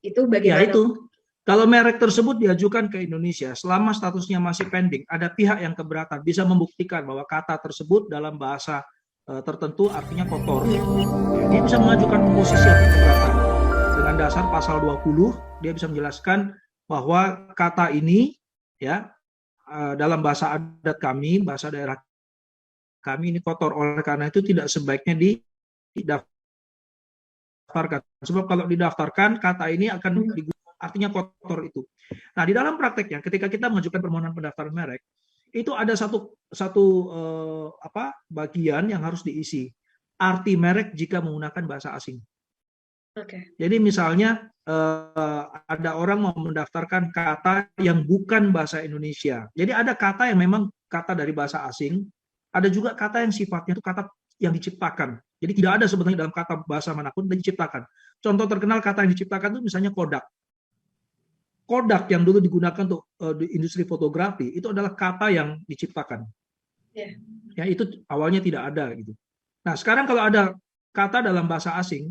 Itu bagaimana? Ya itu, kalau merek tersebut diajukan ke Indonesia, selama statusnya masih pending, ada pihak yang keberatan bisa membuktikan bahwa kata tersebut dalam bahasa tertentu artinya kotor. Ya, dia bisa mengajukan posisi yang keberatan. Dengan dasar pasal 20, dia bisa menjelaskan bahwa kata ini ya dalam bahasa adat kami, bahasa daerah kami ini kotor. Oleh karena itu tidak sebaiknya didaftarkan. Sebab kalau didaftarkan, kata ini akan digunakan, artinya kotor itu. Nah, di dalam prakteknya, ketika kita mengajukan permohonan pendaftaran merek, itu ada satu bagian yang harus diisi. Arti merek jika menggunakan bahasa asing. Jadi misalnya ada orang mau mendaftarkan kata yang bukan bahasa Indonesia. Jadi ada kata yang memang kata dari bahasa asing, ada juga kata yang sifatnya itu kata yang diciptakan. Jadi tidak ada sebenarnya dalam kata bahasa manapun yang diciptakan. Contoh terkenal kata yang diciptakan itu misalnya Kodak. Kodak yang dulu digunakan untuk di industri fotografi itu adalah kata yang diciptakan. Ya itu awalnya tidak ada gitu. Nah sekarang kalau ada kata dalam bahasa asing,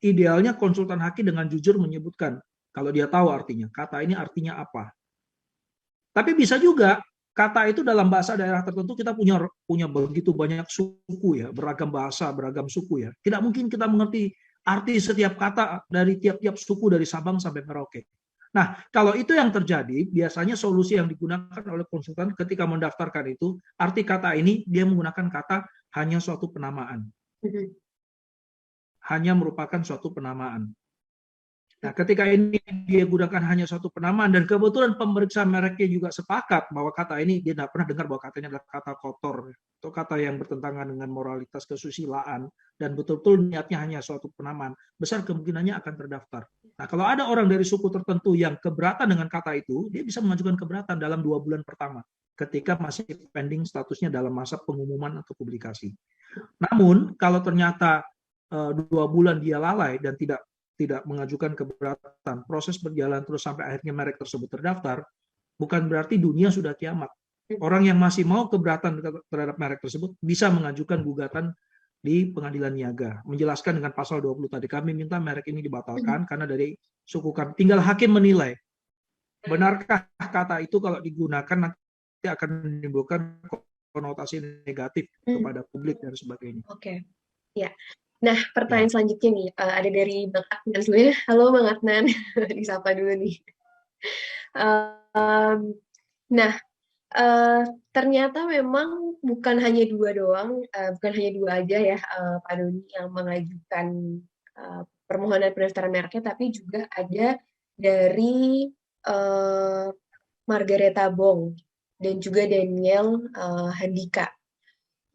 idealnya konsultan hakim dengan jujur menyebutkan kalau dia tahu artinya, kata ini artinya apa. Tapi bisa juga kata itu dalam bahasa daerah tertentu kita punya begitu banyak suku ya, beragam bahasa, beragam suku ya. Tidak mungkin kita mengerti arti setiap kata dari tiap-tiap suku dari Sabang sampai Merauke. Nah, kalau itu yang terjadi, biasanya solusi yang digunakan oleh konsultan ketika mendaftarkan itu, arti kata ini dia menggunakan kata hanya suatu penamaan. Hanya merupakan suatu penamaan. Nah, ketika ini dia gunakan hanya suatu penamaan dan kebetulan pemeriksa mereknya juga sepakat bahwa kata ini dia tidak pernah dengar bahwa katanya adalah kata kotor atau kata yang bertentangan dengan moralitas kesusilaan dan betul-betul niatnya hanya suatu penamaan, besar kemungkinannya akan terdaftar. Nah, kalau ada orang dari suku tertentu yang keberatan dengan kata itu, dia bisa mengajukan keberatan dalam 2 bulan pertama ketika masih pending statusnya dalam masa pengumuman atau publikasi. Namun, kalau ternyata 2 bulan dia lalai dan tidak mengajukan keberatan, proses berjalan terus sampai akhirnya merek tersebut terdaftar, bukan berarti dunia sudah kiamat. Orang yang masih mau keberatan terhadap merek tersebut bisa mengajukan gugatan di pengadilan niaga. Menjelaskan dengan pasal 20 tadi, kami minta merek ini dibatalkan karena dari suku kami. Tinggal hakim menilai, benarkah kata itu kalau digunakan nanti akan menimbulkan konotasi negatif kepada publik dan sebagainya. Oke, ya. Nah, pertanyaan selanjutnya nih, ada dari Bang Adnan sebenarnya. Halo Bang Adnan, disapa dulu nih. Nah, ternyata memang bukan hanya dua doang, bukan hanya dua aja ya Pak Doni yang mengajukan permohonan pendaftaran mereknya, tapi juga ada dari Margareta Bong dan juga Daniel Handika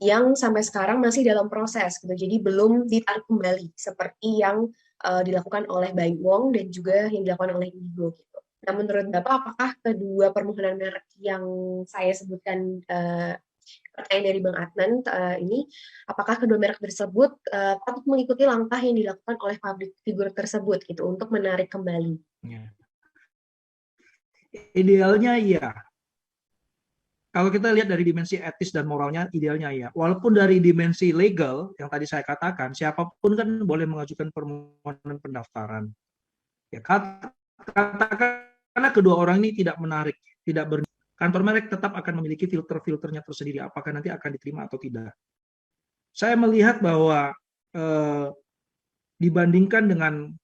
yang sampai sekarang masih dalam proses gitu. Jadi belum ditarik kembali seperti yang dilakukan oleh Baik Wong dan juga yang dilakukan oleh Indigo gitu. Nah, menurut Bapak apakah kedua permohonan merek yang saya sebutkan pertanyaan dari Bang Adnan ini, apakah kedua merek tersebut patut mengikuti langkah yang dilakukan oleh public figure tersebut gitu untuk menarik kembali? Idealnya iya. Kalau kita lihat dari dimensi etis dan moralnya, idealnya ya. Walaupun dari dimensi legal, yang tadi saya katakan, siapapun kan boleh mengajukan permohonan pendaftaran. Ya, katakanlah kedua orang ini tidak menarik, tidak kantor merek tetap akan memiliki filter-filternya tersendiri, apakah nanti akan diterima atau tidak. Saya melihat bahwa dibandingkan dengan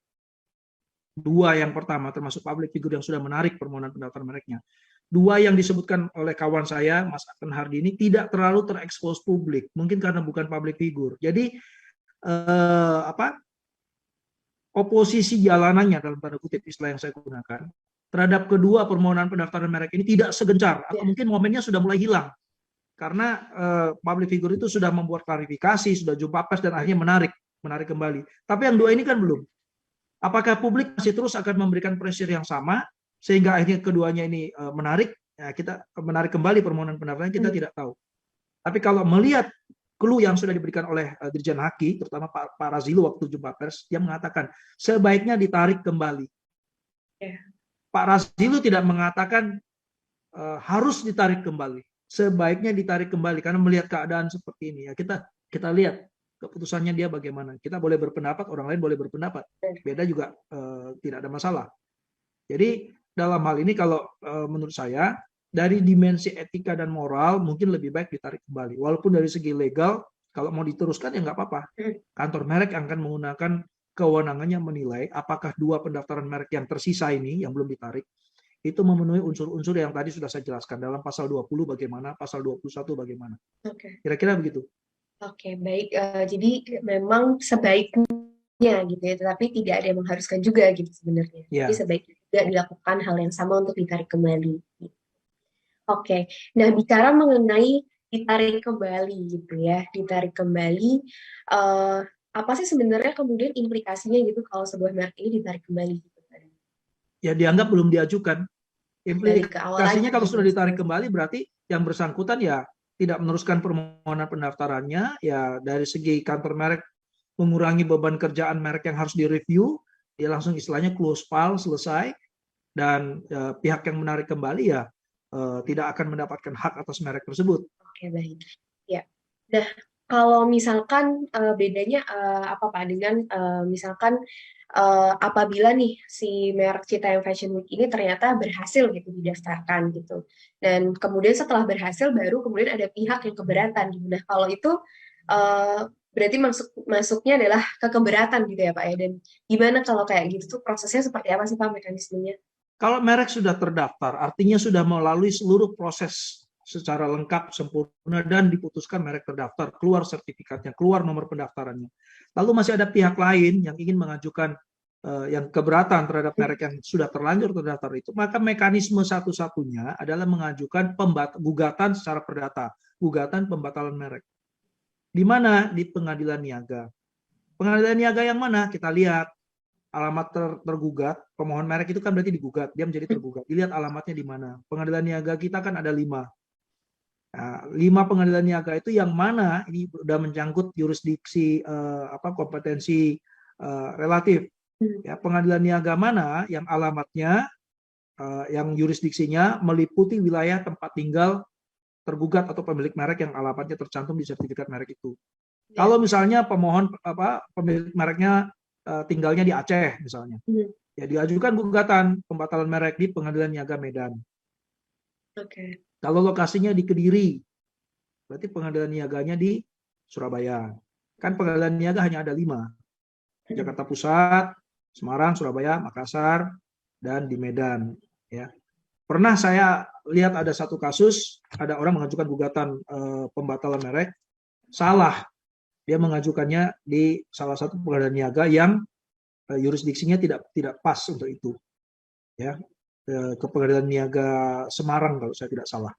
dua yang pertama, termasuk public figure yang sudah menarik permohonan pendaftaran mereknya, dua yang disebutkan oleh kawan saya, Mas Akan Hardi ini tidak terlalu terekspos publik, mungkin karena bukan public figure. Jadi oposisi jalanannya dalam tanda kutip istilah yang saya gunakan terhadap kedua permohonan pendaftaran merek ini tidak segencar, atau mungkin momennya sudah mulai hilang karena public figure itu sudah membuat klarifikasi, sudah jumpa pers dan akhirnya menarik kembali. Tapi yang dua ini kan belum. Apakah publik masih terus akan memberikan pressure yang sama sehingga akhirnya keduanya ini menarik? Ya, kita menarik kembali permohonan pendaftaran, kita tidak tahu. Tapi kalau melihat clue yang sudah diberikan oleh Dirjen Haki, terutama Pak Razilu waktu jumpa pers, dia mengatakan sebaiknya ditarik kembali. Pak Razilu tidak mengatakan harus ditarik kembali. Sebaiknya ditarik kembali karena melihat keadaan seperti ini. Ya, kita lihat keputusannya dia bagaimana. Kita boleh berpendapat, orang lain boleh berpendapat. Beda juga tidak ada masalah. Jadi dalam hal ini kalau menurut saya dari dimensi etika dan moral mungkin lebih baik ditarik kembali. Walaupun dari segi legal kalau mau diteruskan ya nggak apa-apa. Kantor merek akan menggunakan kewenangannya menilai apakah dua pendaftaran merek yang tersisa ini yang belum ditarik itu memenuhi unsur-unsur yang tadi sudah saya jelaskan dalam pasal 20 bagaimana, pasal 21 bagaimana. Kira-kira begitu. Oke, baik. Jadi memang sebaiknya gitu ya, tetapi tidak ada yang mengharuskan juga gitu sebenarnya. Jadi sebaiknya juga dilakukan hal yang sama untuk ditarik kembali. Oke, nah bicara mengenai ditarik kembali gitu ya, ditarik kembali, apa sih sebenarnya kemudian implikasinya gitu kalau sebuah merek ini ditarik kembali? Gitu? Ya dianggap belum diajukan. Implikasinya kalau sudah ditarik kembali berarti yang bersangkutan ya tidak meneruskan permohonan pendaftarannya, ya dari segi kantor merek mengurangi beban kerjaan merek yang harus direview, dia langsung istilahnya close file, selesai, dan pihak yang menarik kembali ya tidak akan mendapatkan hak atas merek tersebut. Oke, baik. Ya. Nah, kalau misalkan bedanya apa Pak dengan misalkan apabila nih si merek Citayam Fashion Week ini ternyata berhasil gitu didaftarkan gitu. Dan kemudian setelah berhasil baru kemudian ada pihak yang keberatan gitu. Nah, kalau itu berarti masuknya adalah keberatan gitu ya Pak ya. Dan gimana kalau kayak gitu tuh prosesnya seperti apa sih Pak mekanismenya? Kalau merek sudah terdaftar, artinya sudah melalui seluruh proses secara lengkap, sempurna, dan diputuskan merek terdaftar, keluar sertifikatnya, keluar nomor pendaftarannya. Lalu masih ada pihak lain yang ingin mengajukan yang keberatan terhadap merek yang sudah terlanjur terdaftar itu, maka mekanisme satu-satunya adalah mengajukan gugatan secara perdata, gugatan pembatalan merek. Di mana? Di pengadilan niaga. Pengadilan niaga yang mana? Kita lihat alamat tergugat, pemohon merek itu kan berarti digugat, dia menjadi tergugat. Dilihat alamatnya di mana. Pengadilan niaga kita kan ada 5. Nah, 5 pengadilan niaga itu yang mana ini sudah mencangkut jurisdiksi kompetensi relatif. Ya, pengadilan niaga mana yang alamatnya yang jurisdiksinya meliputi wilayah tempat tinggal tergugat atau pemilik merek yang alamatnya tercantum di sertifikat merek itu. Ya. Kalau misalnya pemilik mereknya tinggalnya di Aceh misalnya, ya diajukan gugatan pembatalan merek di Pengadilan Niaga Medan. Kalau lokasinya di Kediri, berarti pengadilan niaganya di Surabaya. Kan pengadilan niaga hanya ada 5, Jakarta Pusat, Semarang, Surabaya, Makassar, dan di Medan. Ya, pernah saya lihat ada satu kasus, ada orang mengajukan gugatan pembatalan merek, salah. Dia mengajukannya di salah satu pengadilan niaga yang jurisdiksinya tidak pas untuk itu. Ya, ke Pengadilan Niaga Semarang kalau saya tidak salah.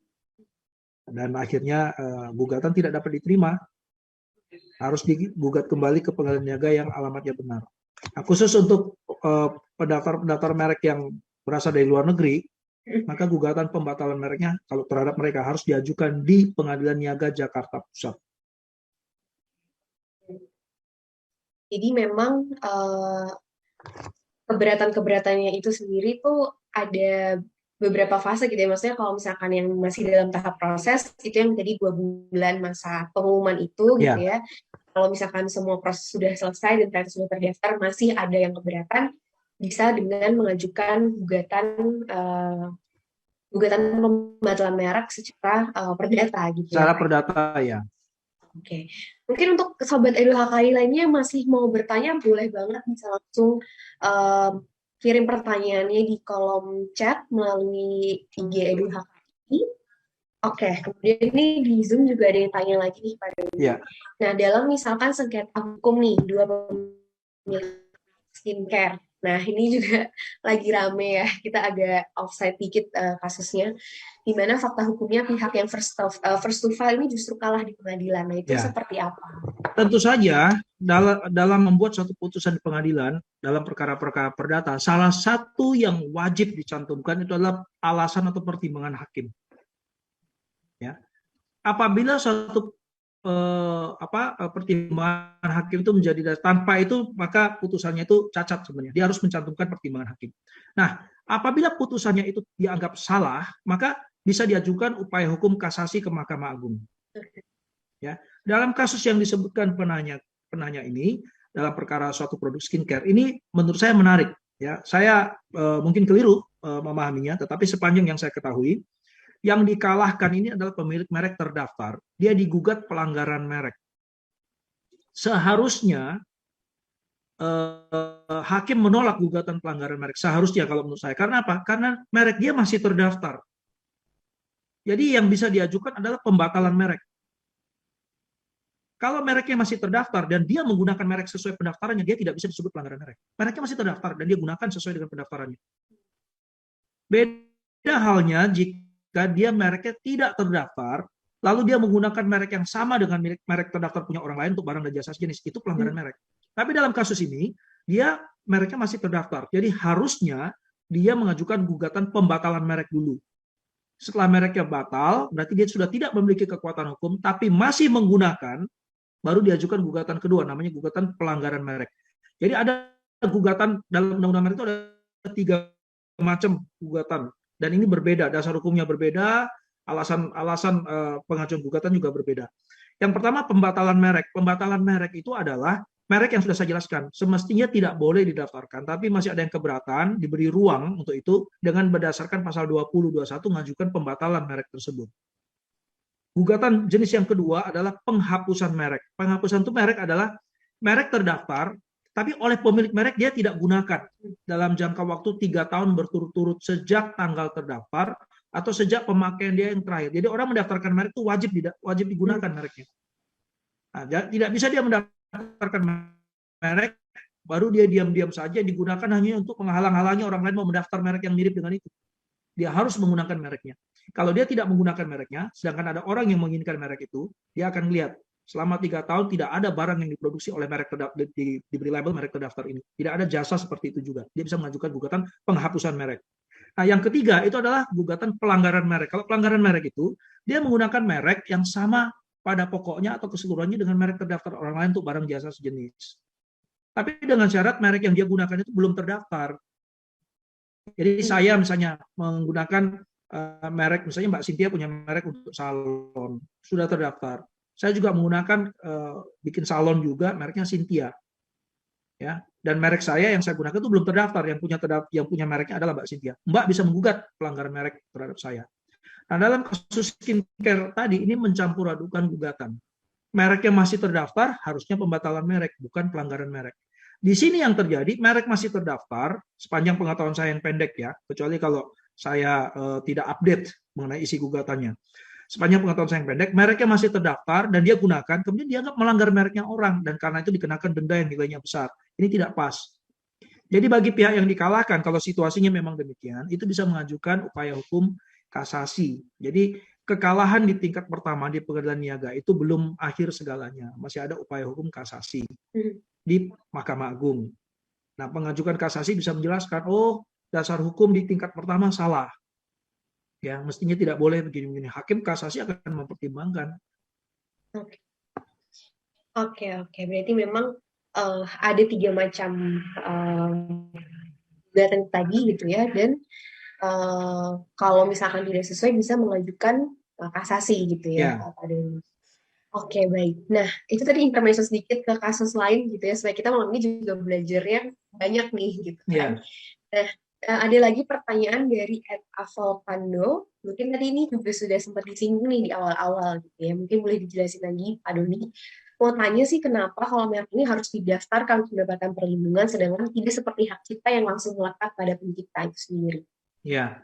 Dan akhirnya gugatan tidak dapat diterima. Harus digugat kembali ke Pengadilan Niaga yang alamatnya benar. Nah, khusus untuk pendaftar merek yang berasal dari luar negeri, maka gugatan pembatalan mereknya kalau terhadap mereka harus diajukan di Pengadilan Niaga Jakarta Pusat. Jadi memang keberatan-keberatannya itu sendiri tuh ada beberapa fase gitu ya. Maksudnya kalau misalkan yang masih dalam tahap proses, itu yang tadi 2 bulan masa pengumuman itu gitu ya. Kalau misalkan semua proses sudah selesai dan ternyata sudah terdaftar, masih ada yang keberatan, bisa dengan mengajukan gugatan pembatalan merek secara perdata gitu ya Secara Pak. perdata ya. Oke, mungkin untuk sobat Edu HKI lainnya yang masih mau bertanya, boleh banget bisa langsung um, kirim pertanyaannya di kolom chat melalui IG Edu HKI. Oke, kemudian ini di Zoom juga ada yang tanya lagi nih Pak Doni. Ya, Nah, dalam misalkan sengketa hukum nih, dua pemilik skincare. Nah, ini juga lagi rame ya. Kita agak offside dikit kasusnya. Di mana fakta hukumnya pihak yang first to file ini justru kalah di pengadilan. Nah, itu ya. seperti apa? Tentu saja dalam membuat suatu putusan di pengadilan dalam perkara-perkara perdata, salah satu yang wajib dicantumkan itu adalah alasan atau pertimbangan hakim. Ya, apabila suatu pertimbangan hakim itu menjadi tanpa itu maka putusannya itu cacat sebenarnya. Dia harus mencantumkan pertimbangan hakim. Nah, apabila putusannya itu dianggap salah, maka bisa diajukan upaya hukum kasasi ke Mahkamah Agung. Ya, dalam kasus yang disebutkan penanya ini dalam perkara suatu produk skincare ini menurut saya menarik. Ya, saya mungkin keliru memahaminya, tetapi sepanjang yang saya ketahui, yang dikalahkan ini adalah pemilik merek terdaftar. Dia digugat pelanggaran merek. Seharusnya hakim menolak gugatan pelanggaran merek. Seharusnya kalau menurut saya. Karena apa? Karena merek dia masih terdaftar. Jadi yang bisa diajukan adalah pembatalan merek. Kalau mereknya masih terdaftar dan dia menggunakan merek sesuai pendaftarannya, dia tidak bisa disebut pelanggaran merek. Mereknya masih terdaftar dan dia gunakan sesuai dengan pendaftarannya. Beda halnya jika dia mereknya tidak terdaftar, lalu dia menggunakan merek yang sama dengan merek terdaftar punya orang lain untuk barang dan jasa sejenis, itu pelanggaran merek. Tapi dalam kasus ini, dia mereknya masih terdaftar. Jadi harusnya dia mengajukan gugatan pembatalan merek dulu. Setelah mereknya batal, berarti dia sudah tidak memiliki kekuatan hukum, tapi masih menggunakan, baru diajukan gugatan kedua, namanya gugatan pelanggaran merek. Jadi ada gugatan dalam undang-undang merek itu ada 3 macam gugatan, dan ini berbeda, dasar hukumnya berbeda, alasan pengajuan gugatan juga berbeda. Yang pertama pembatalan merek. Pembatalan merek itu adalah merek yang sudah saya jelaskan, semestinya tidak boleh didaftarkan, tapi masih ada yang keberatan, diberi ruang untuk itu dengan berdasarkan pasal 20-21 mengajukan pembatalan merek tersebut. Gugatan jenis yang kedua adalah penghapusan merek. Penghapusan itu merek adalah merek terdaftar, tapi oleh pemilik merek dia tidak gunakan dalam jangka waktu 3 tahun berturut-turut sejak tanggal terdaftar atau sejak pemakaian dia yang terakhir. Jadi orang mendaftarkan merek itu wajib digunakan mereknya. Nah, tidak bisa dia mendaftarkan merek baru dia diam-diam saja digunakan hanya untuk menghalang-halangi orang lain mau mendaftar merek yang mirip dengan itu. Dia harus menggunakan mereknya. Kalau dia tidak menggunakan mereknya, sedangkan ada orang yang menginginkan merek itu, dia akan lihat selama 3 tahun tidak ada barang yang diproduksi oleh merek diberi label merek terdaftar ini. Tidak ada jasa seperti itu juga. Dia bisa mengajukan gugatan penghapusan merek. Nah, yang ketiga itu adalah gugatan pelanggaran merek. Kalau pelanggaran merek itu, dia menggunakan merek yang sama pada pokoknya atau keseluruhannya dengan merek terdaftar orang lain untuk barang jasa sejenis. Tapi dengan syarat merek yang dia gunakan itu belum terdaftar. Jadi saya misalnya menggunakan merek, misalnya Mbak Cynthia punya merek untuk salon, sudah terdaftar. Saya juga menggunakan bikin salon juga, mereknya Cynthia. Ya, dan merek saya yang saya gunakan itu belum terdaftar, yang punya mereknya adalah Mbak Cynthia. Mbak bisa menggugat pelanggaran merek terhadap saya. Nah, dalam kasus skincare tadi ini mencampur adukan gugatan. Mereknya masih terdaftar, harusnya pembatalan merek, bukan pelanggaran merek. Di sini yang terjadi, merek masih terdaftar, sepanjang pengetahuan saya yang pendek ya, kecuali kalau saya tidak update mengenai isi gugatannya. Sepanjang pengetahuan saya yang pendek, mereknya masih terdaftar dan dia gunakan, kemudian dianggap melanggar mereknya orang, dan karena itu dikenakan denda yang nilainya besar. Ini tidak pas. Jadi bagi pihak yang dikalahkan, kalau situasinya memang demikian, itu bisa mengajukan upaya hukum kasasi. Jadi kekalahan di tingkat pertama di pengadilan niaga itu belum akhir segalanya. Masih ada upaya hukum kasasi di Mahkamah Agung. Nah, pengajukan kasasi bisa menjelaskan, oh dasar hukum di tingkat pertama salah. Ya, mestinya tidak boleh begini-begini. Hakim kasasi akan mempertimbangkan. Oke, oke, oke. Berarti memang ada 3 macam gugatan tadi gitu ya, dan kalau misalkan tidak sesuai bisa mengajukan kasasi gitu ya, Ya. Pak Doni. Oke, baik. Nah, itu tadi intermezzo sedikit ke kasus lain gitu ya, supaya kita malam ini juga belajarnya banyak nih gitu kan. Ya, Nah, ada lagi pertanyaan dari Ed Avalpando. Mungkin tadi ini juga sudah sempat disinggung nih di awal-awal gitu ya. Mungkin boleh dijelasin lagi, Pak Doni. Mau tanya sih kenapa kalau merek ini harus didaftarkan untuk mendapatkan perlindungan, sedangkan tidak seperti hak cipta yang langsung melekat pada pencipta itu sendiri. ya.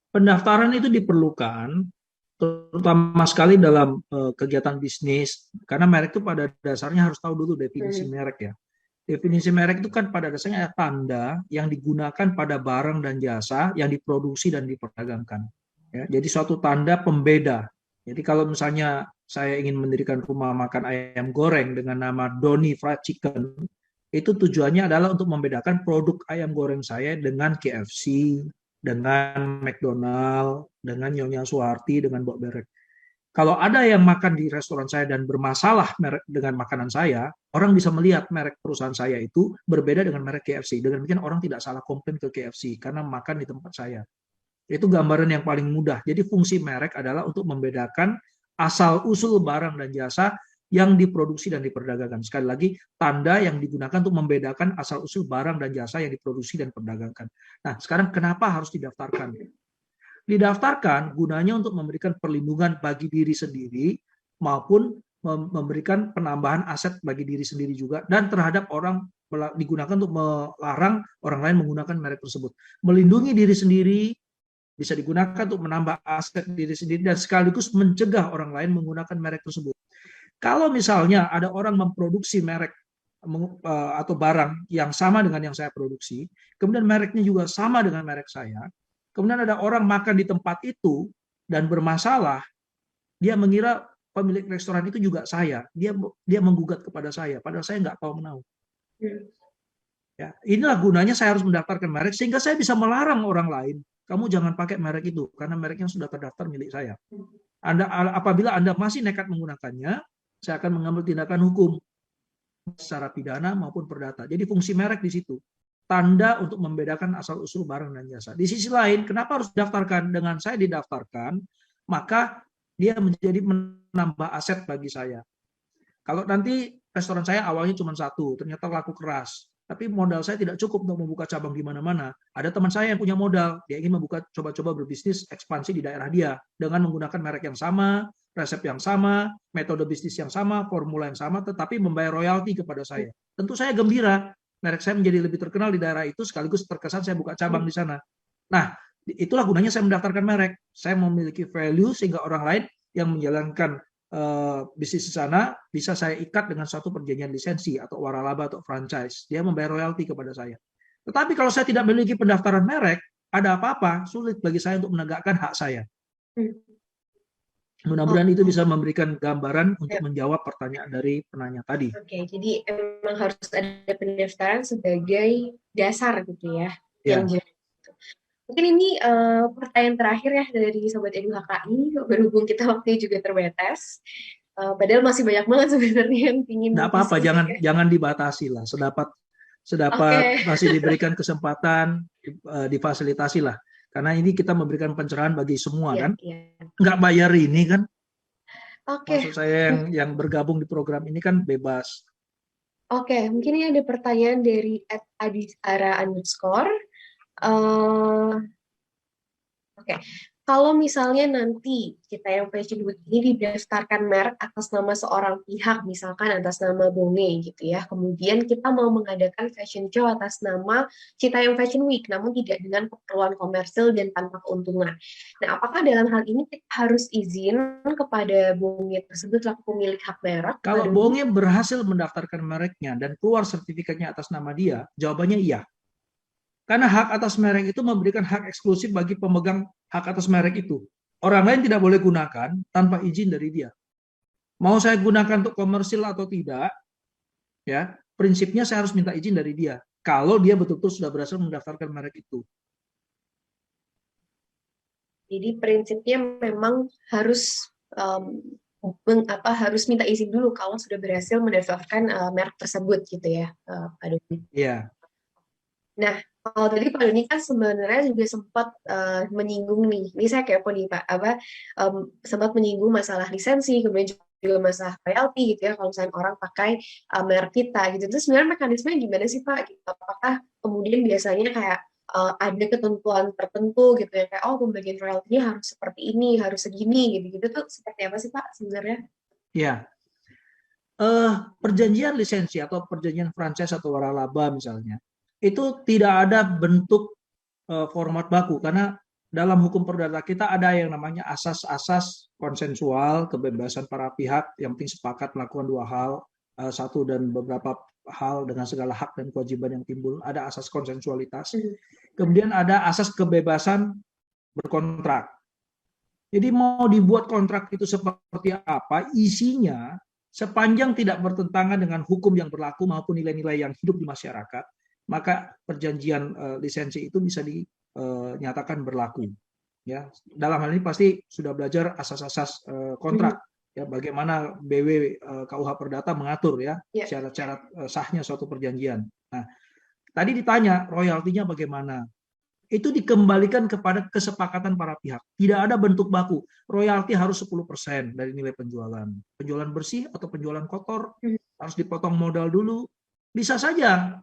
Pendaftaran itu diperlukan terutama sekali dalam kegiatan bisnis karena merek itu pada dasarnya harus tahu dulu definisi Hmm. merek ya. Definisi merek itu kan pada dasarnya ada tanda yang digunakan pada barang dan jasa yang diproduksi dan diperdagangkan. Ya, jadi suatu tanda pembeda. Jadi kalau misalnya saya ingin mendirikan rumah makan ayam goreng dengan nama Doni Fried Chicken, itu tujuannya adalah untuk membedakan produk ayam goreng saya dengan KFC, dengan McDonald, dengan Nyonya Suharti, dengan Mbok Berek. Kalau ada yang makan di restoran saya dan bermasalah merek dengan makanan saya, orang bisa melihat merek perusahaan saya itu berbeda dengan merek KFC. Dengan demikian orang tidak salah komplain ke KFC karena makan di tempat saya. Itu gambaran yang paling mudah. Jadi fungsi merek adalah untuk membedakan asal-usul barang dan jasa yang diproduksi dan diperdagangkan. Sekali lagi, tanda yang digunakan untuk membedakan asal-usul barang dan jasa yang diproduksi dan diperdagangkan. Nah, sekarang kenapa harus didaftarkan? Didaftarkan gunanya untuk memberikan perlindungan bagi diri sendiri maupun memberikan penambahan aset bagi diri sendiri juga dan terhadap orang digunakan untuk melarang orang lain menggunakan merek tersebut. Melindungi diri sendiri bisa digunakan untuk menambah aset diri sendiri dan sekaligus mencegah orang lain menggunakan merek tersebut. Kalau misalnya ada orang memproduksi merek atau barang yang sama dengan yang saya produksi, kemudian mereknya juga sama dengan merek saya, kemudian ada orang makan di tempat itu dan bermasalah, dia mengira pemilik restoran itu juga saya, dia menggugat kepada saya, padahal saya nggak tahu menau. Hmm. Ya, inilah gunanya saya harus mendaftarkan merek sehingga saya bisa melarang orang lain, kamu jangan pakai merek itu karena mereknya sudah terdaftar milik saya. Apabila Anda masih nekat menggunakannya, saya akan mengambil tindakan hukum secara pidana maupun perdata. Jadi fungsi merek di situ. Tanda untuk membedakan asal-usul barang dan jasa. Di sisi lain, kenapa harus didaftarkan? Dengan saya didaftarkan, maka dia menjadi menambah aset bagi saya. Kalau nanti restoran saya awalnya cuma satu, ternyata laku keras, tapi modal saya tidak cukup untuk membuka cabang di mana-mana. Ada teman saya yang punya modal, dia ingin membuka coba-coba berbisnis ekspansi di daerah dia dengan menggunakan merek yang sama, resep yang sama, metode bisnis yang sama, formula yang sama, tetapi membayar royalti kepada saya. Tentu saya gembira, merek saya menjadi lebih terkenal di daerah itu, sekaligus terkesan saya buka cabang di sana. Nah, itulah gunanya saya mendaftarkan merek. Saya memiliki value sehingga orang lain yang menjalankan bisnis di sana bisa saya ikat dengan suatu perjanjian lisensi atau waralaba atau franchise. Dia membayar royalti kepada saya. Tetapi kalau saya tidak memiliki pendaftaran merek, ada apa-apa, sulit bagi saya untuk menegakkan hak saya. Hmm. Mudah-mudahan itu bisa memberikan gambaran untuk menjawab pertanyaan dari penanya tadi. Oke, jadi emang harus ada pendaftaran sebagai dasar gitu ya, yang Ya, jelas. Mungkin ini pertanyaan terakhir ya dari Sobat Edu HKI, berhubung kita waktunya juga terbatas. Padahal masih banyak banget sebenarnya yang ingin tidak apa-apa, diskusi ya. jangan dibatasi lah. Sedapat Oke, masih diberikan kesempatan, difasilitasi lah. Karena ini kita memberikan pencerahan bagi semua iya, kan. iya. Nggak bayar ini kan. Maksud Oke, saya yang bergabung di program ini kan bebas. oke. Mungkin ini ada pertanyaan dari @adisara_. Eh, Oke, kalau misalnya nanti kita yang Fashion Week ini didaftarkan merek atas nama seorang pihak, misalkan atas nama Bone gitu ya, kemudian kita mau mengadakan fashion show atas nama Citayam Fashion Week, namun tidak dengan keperluan komersil dan tanpa keuntungan. Nah, apakah dalam hal ini kita harus izin kepada Bone tersebut selaku pemilik hak merek, Pak Kalau Doni? Bonge berhasil mendaftarkan mereknya dan keluar sertifikatnya atas nama dia, jawabannya iya. Karena hak atas merek itu memberikan hak eksklusif bagi pemegang hak atas merek itu. Orang lain tidak boleh gunakan tanpa izin dari dia. Mau saya gunakan untuk komersil atau tidak, ya prinsipnya saya harus minta izin dari dia. Kalau dia betul-betul sudah berhasil mendaftarkan merek itu. Jadi prinsipnya memang harus harus minta izin dulu kalau sudah berhasil mendaftarkan merek tersebut gitu ya, Pak Doni. Ya, Nah, kalau tadi Pak Doni kan sebenarnya juga sempat menyinggung nih, ini saya kepo nih Pak, sempat menyinggung masalah lisensi, kemudian juga masalah royalti gitu ya kalau misalnya orang pakai merek kita gitu. Terus sebenarnya mekanismenya gimana sih Pak? Gitu. Apakah kemudian biasanya kayak ada ketentuan tertentu gitu ya kayak oh pembagian royaltinya harus seperti ini, harus segini gitu-gitu tuh seperti apa sih Pak sebenarnya? Ya, perjanjian lisensi atau perjanjian franchise atau waralaba misalnya, itu tidak ada bentuk format baku karena dalam hukum perdata kita ada yang namanya asas-asas konsensual kebebasan para pihak yang penting sepakat melakukan dua hal, satu dan beberapa hal dengan segala hak dan kewajiban yang timbul, ada asas konsensualitas, kemudian ada asas kebebasan berkontrak. Jadi mau dibuat kontrak itu seperti apa, isinya sepanjang tidak bertentangan dengan hukum yang berlaku maupun nilai-nilai yang hidup di masyarakat, maka perjanjian lisensi itu bisa dinyatakan berlaku. Ya, dalam hal ini pasti sudah belajar asas-asas kontrak, ya, bagaimana BW KUH Perdata mengatur ya syarat-syarat sahnya suatu perjanjian. Nah, tadi ditanya royaltinya bagaimana? Itu dikembalikan kepada kesepakatan para pihak. Tidak ada bentuk baku. Royalti harus 10% dari nilai penjualan. Penjualan bersih atau penjualan kotor harus dipotong modal dulu. Bisa saja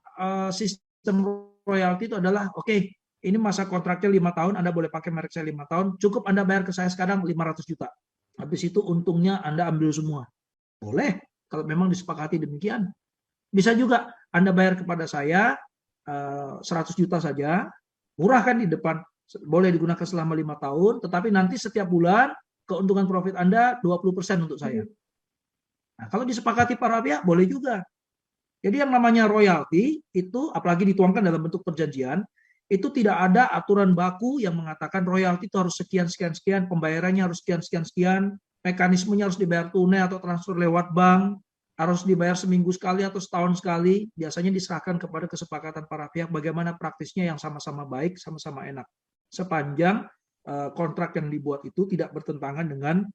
sistem royalti itu adalah oke, ini masa kontraknya 5 tahun, Anda boleh pakai merek saya 5 tahun, cukup Anda bayar ke saya sekarang 500 juta. Habis itu untungnya Anda ambil semua. Boleh, kalau memang disepakati demikian. Bisa juga Anda bayar kepada saya 100 juta saja, murah kan di depan, boleh digunakan selama 5 tahun, tetapi nanti setiap bulan keuntungan profit Anda 20% untuk saya. Nah, kalau disepakati para pihak boleh juga. Jadi yang namanya royalti itu apalagi dituangkan dalam bentuk perjanjian, itu tidak ada aturan baku yang mengatakan royalti itu harus sekian sekian sekian, pembayarannya harus sekian sekian sekian, mekanismenya harus dibayar tunai atau transfer lewat bank, harus dibayar seminggu sekali atau setahun sekali, biasanya diserahkan kepada kesepakatan para pihak bagaimana praktisnya yang sama-sama baik, sama-sama enak. Sepanjang kontrak yang dibuat itu tidak bertentangan dengan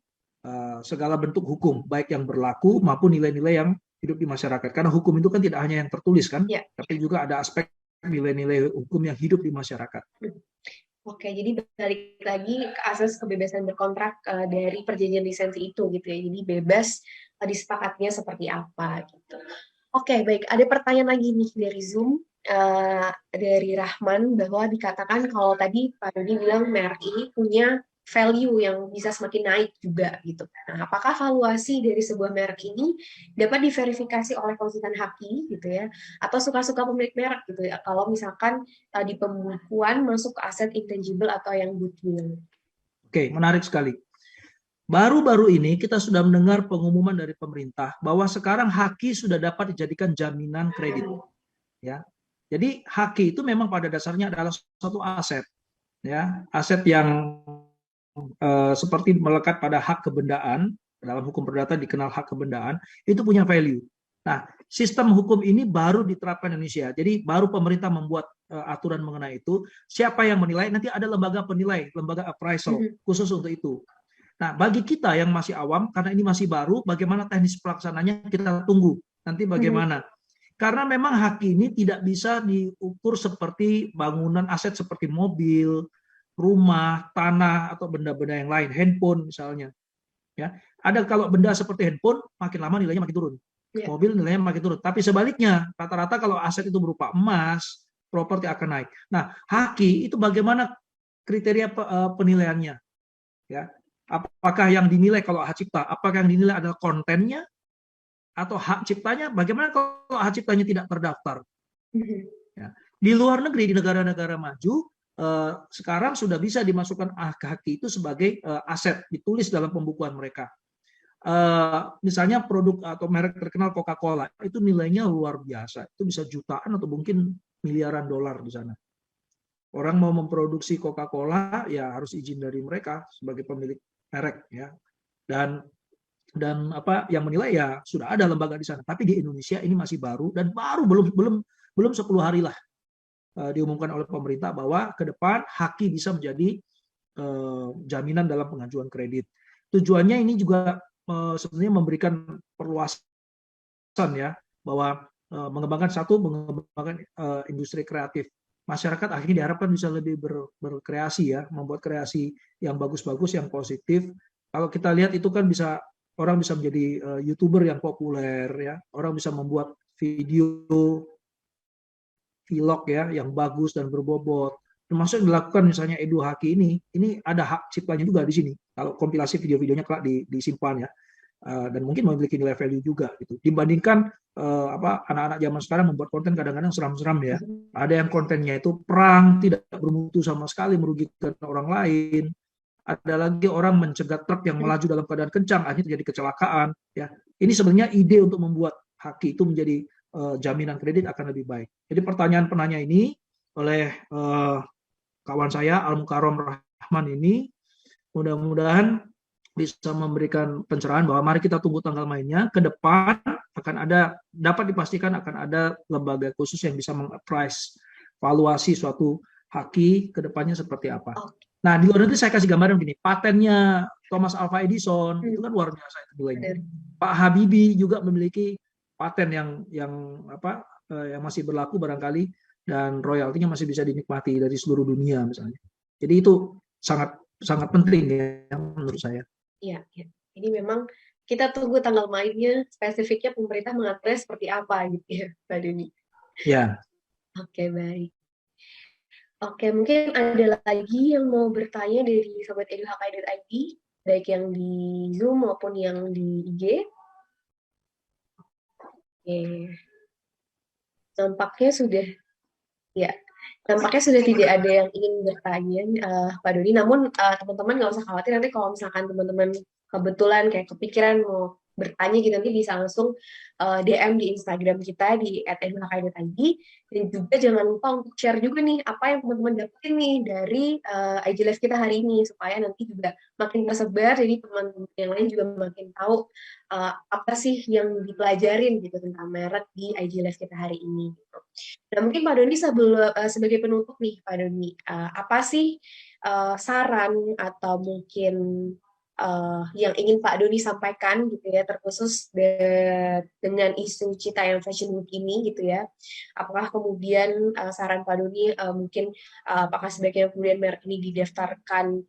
segala bentuk hukum, baik yang berlaku maupun nilai-nilai yang hidup di masyarakat. Karena hukum itu kan tidak hanya yang tertulis kan, tapi juga ada aspek nilai-nilai hukum yang hidup di masyarakat. Oke, jadi balik lagi ke asas kebebasan berkontrak dari perjanjian lisensi itu gitu ya. Jadi bebas disepakatnya seperti apa gitu. Oke, baik. Ada pertanyaan lagi nih dari Zoom dari Rahman bahwa dikatakan kalau tadi Pak Dodi bilang merek ini punya value yang bisa semakin naik juga gitu. Nah, apakah valuasi dari sebuah merek ini dapat diverifikasi oleh konsultan Haki gitu ya, atau suka-suka pemilik merek gitu ya? Kalau misalkan di pembukuan masuk ke aset intangible atau yang goodwill. Oke, menarik sekali. Baru-baru ini kita sudah mendengar pengumuman dari pemerintah bahwa sekarang Haki sudah dapat dijadikan jaminan kredit. Ya, jadi Haki itu memang pada dasarnya adalah suatu aset, ya, aset yang seperti melekat pada hak kebendaan, dalam hukum perdata dikenal hak kebendaan, itu punya value. Nah, sistem hukum ini baru diterapkan di Indonesia. Jadi baru pemerintah membuat aturan mengenai itu. Siapa yang menilai? Nanti ada lembaga penilai, lembaga appraisal khusus untuk itu. Nah, bagi kita yang masih awam, karena ini masih baru, bagaimana teknis pelaksananya kita tunggu. Nanti bagaimana. Karena memang hak ini tidak bisa diukur seperti bangunan aset seperti mobil, rumah, tanah, atau benda-benda yang lain, handphone misalnya. Ya, ada kalau benda seperti handphone, makin lama nilainya makin turun. Mobil nilainya makin turun. Tapi sebaliknya, rata-rata kalau aset itu berupa emas, properti akan naik. Nah, Haki itu bagaimana kriteria penilaiannya? Ya, apakah yang dinilai kalau hak cipta, apakah yang dinilai adalah kontennya atau hak ciptanya? Bagaimana kalau hak ciptanya tidak terdaftar? Ya. Di luar negeri, di negara-negara maju, sekarang sudah bisa dimasukkan haki itu sebagai aset, ditulis dalam pembukuan mereka. Misalnya produk atau merek terkenal Coca-Cola, itu nilainya luar biasa, itu bisa jutaan atau mungkin miliaran dolar di sana. Orang mau memproduksi Coca-Cola, ya harus izin dari mereka sebagai pemilik merek, ya. Dan apa yang menilai ya sudah ada lembaga di sana. Tapi di Indonesia ini masih baru dan baru belum 10 hari lah diumumkan oleh pemerintah bahwa ke depan Haki bisa menjadi jaminan dalam pengajuan kredit. Tujuannya ini juga sebenarnya memberikan perluasan ya, bahwa mengembangkan industri kreatif. Masyarakat akhirnya diharapkan bisa lebih berkreasi ya, membuat kreasi yang bagus-bagus, yang positif. Kalau kita lihat itu kan bisa orang bisa menjadi YouTuber yang populer, ya, orang bisa membuat video vlog ya yang bagus dan berbobot. Termasuk yang dilakukan misalnya Edu Haki ini ada hak ciptanya juga di sini. Kalau kompilasi video-videonya kelak disimpan ya. Dan mungkin memiliki nilai value juga gitu. Dibandingkan anak-anak zaman sekarang membuat konten kadang-kadang seram-seram ya. Ada yang kontennya itu perang, tidak bermutu sama sekali, merugikan orang lain. Ada lagi orang mencegat truk yang melaju dalam keadaan kencang, akhirnya terjadi kecelakaan. Ya, ini sebenarnya ide untuk membuat haki itu menjadi jaminan kredit akan lebih baik. Jadi pertanyaan penanya ini oleh kawan saya Al Mukarram Rahman ini mudah-mudahan bisa memberikan pencerahan bahwa mari kita tunggu tanggal mainnya. Ke depan akan ada, dapat dipastikan akan ada lembaga khusus yang bisa meng-appraise valuasi suatu haki ke depannya seperti apa. Nah, di luar negeri saya kasih gambaran begini, patennya Thomas Alva Edison itu kan luar biasa itu nilainya. Pak Habibie juga memiliki paten yang masih berlaku barangkali dan royaltinya masih bisa dinikmati dari seluruh dunia misalnya. Jadi itu sangat sangat penting ya menurut saya. Iya, ya. Jadi memang kita tunggu tanggal mainnya, spesifiknya pemerintah mengaturnya seperti apa gitu ya, Pak Doni. Ya. Oke, baik. Oke, mungkin ada lagi yang mau bertanya dari Sobat eduhki.id, baik yang di Zoom maupun yang di IG. Oke. Nampaknya sudah tidak ada yang ingin bertanya, Pak Doni. Namun teman-teman nggak usah khawatir, nanti kalau misalkan teman-teman kebetulan kayak kepikiran mau bertanya gitu, nanti bisa langsung DM di Instagram kita di @eduhki.id. Dan juga jangan lupa untuk share juga nih apa yang teman-teman dapetin nih dari IG Live kita hari ini, supaya nanti juga makin tersebar, jadi teman-teman yang lain juga makin tahu apa sih yang dipelajarin gitu tentang merek di IG Live kita hari ini. Gitu. Nah, mungkin Pak Doni sebagai penutup nih, Pak Doni, apa sih saran atau mungkin yang ingin Pak Doni sampaikan gitu ya, terkhusus dengan isu Citayam Fashion Week ini gitu ya? Apakah kemudian saran Pak Doni mungkin apakah sebaiknya kemudian merek ini didaftarkan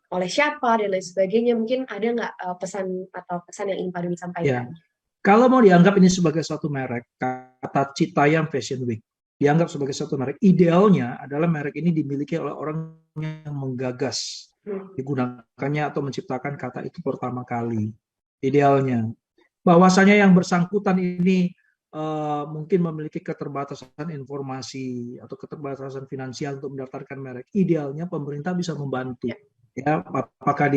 oleh siapa dan lain sebagainya? Mungkin ada nggak pesan atau pesan yang ingin Pak Doni sampaikan? Ya. Kalau mau dianggap ini sebagai suatu merek, kata Citayam Fashion Week, dianggap sebagai suatu merek, idealnya adalah merek ini dimiliki oleh orang yang menggagas digunakannya atau menciptakan kata itu pertama kali. Idealnya. Bahwasanya yang bersangkutan ini mungkin memiliki keterbatasan informasi atau keterbatasan finansial untuk mendaftarkan merek. Idealnya pemerintah bisa membantu. Ya, apakah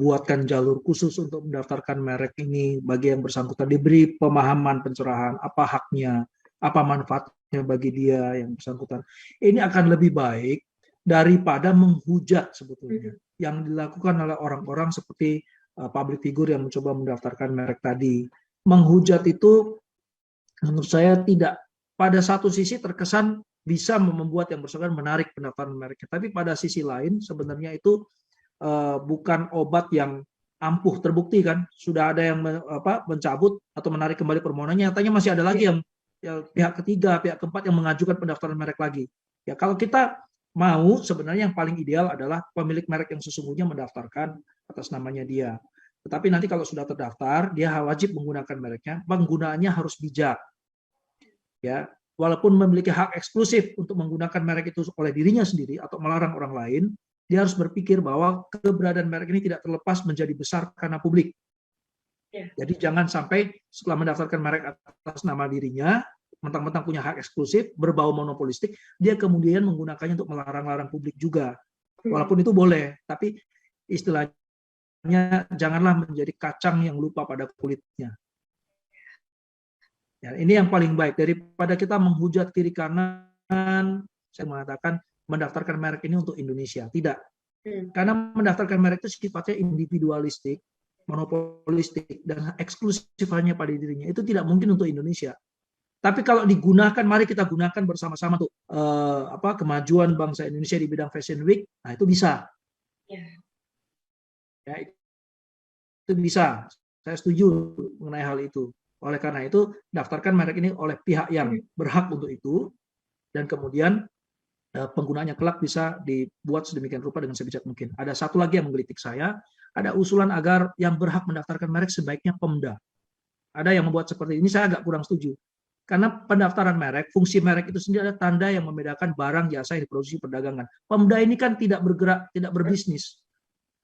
buatkan jalur khusus untuk mendaftarkan merek ini bagi yang bersangkutan, diberi pemahaman pencerahan apa haknya, apa manfaatnya bagi dia yang bersangkutan. Ini akan lebih baik daripada menghujat sebetulnya yang dilakukan oleh orang-orang seperti public figure yang mencoba mendaftarkan merek tadi. Menghujat itu menurut saya tidak, pada satu sisi terkesan bisa membuat yang bersangkutan menarik pendaftaran mereknya, tapi pada sisi lain sebenarnya itu bukan obat yang ampuh, terbukti kan sudah ada yang mencabut atau menarik kembali permohonannya, nyatanya masih ada lagi yang pihak ketiga, pihak keempat yang mengajukan pendaftaran merek lagi. Ya kalau kita mau, sebenarnya yang paling ideal adalah pemilik merek yang sesungguhnya mendaftarkan atas namanya dia. Tetapi nanti kalau sudah terdaftar, dia wajib menggunakan mereknya, penggunaannya harus bijak. Ya, walaupun memiliki hak eksklusif untuk menggunakan merek itu oleh dirinya sendiri atau melarang orang lain, dia harus berpikir bahwa keberadaan merek ini tidak terlepas menjadi besar karena publik. Jadi jangan sampai setelah mendaftarkan merek atas nama dirinya, mentang-mentang punya hak eksklusif, berbau monopolistik, dia kemudian menggunakannya untuk melarang-larang publik juga. Walaupun itu boleh, tapi istilahnya janganlah menjadi kacang yang lupa pada kulitnya. Ya, ini yang paling baik, daripada kita menghujat kiri kanan, saya mengatakan mendaftarkan merek ini untuk Indonesia. Tidak. Karena mendaftarkan merek itu sifatnya individualistik, monopolistik, dan eksklusif hanya pada dirinya. Itu tidak mungkin untuk Indonesia. Tapi kalau digunakan, mari kita gunakan bersama-sama tuh kemajuan bangsa Indonesia di bidang Fashion Week. Nah, itu bisa. Ya, itu bisa. Saya setuju mengenai hal itu. Oleh karena itu, daftarkan merek ini oleh pihak yang berhak untuk itu, dan kemudian penggunaannya kelak bisa dibuat sedemikian rupa dengan sebijak mungkin. Ada satu lagi yang menggelitik saya, ada usulan agar yang berhak mendaftarkan merek sebaiknya Pemda. Ada yang membuat seperti ini, saya agak kurang setuju. Karena pendaftaran merek, fungsi merek itu sendiri adalah tanda yang membedakan barang jasa yang diproduksi perdagangan. Pemda ini kan tidak bergerak, tidak berbisnis.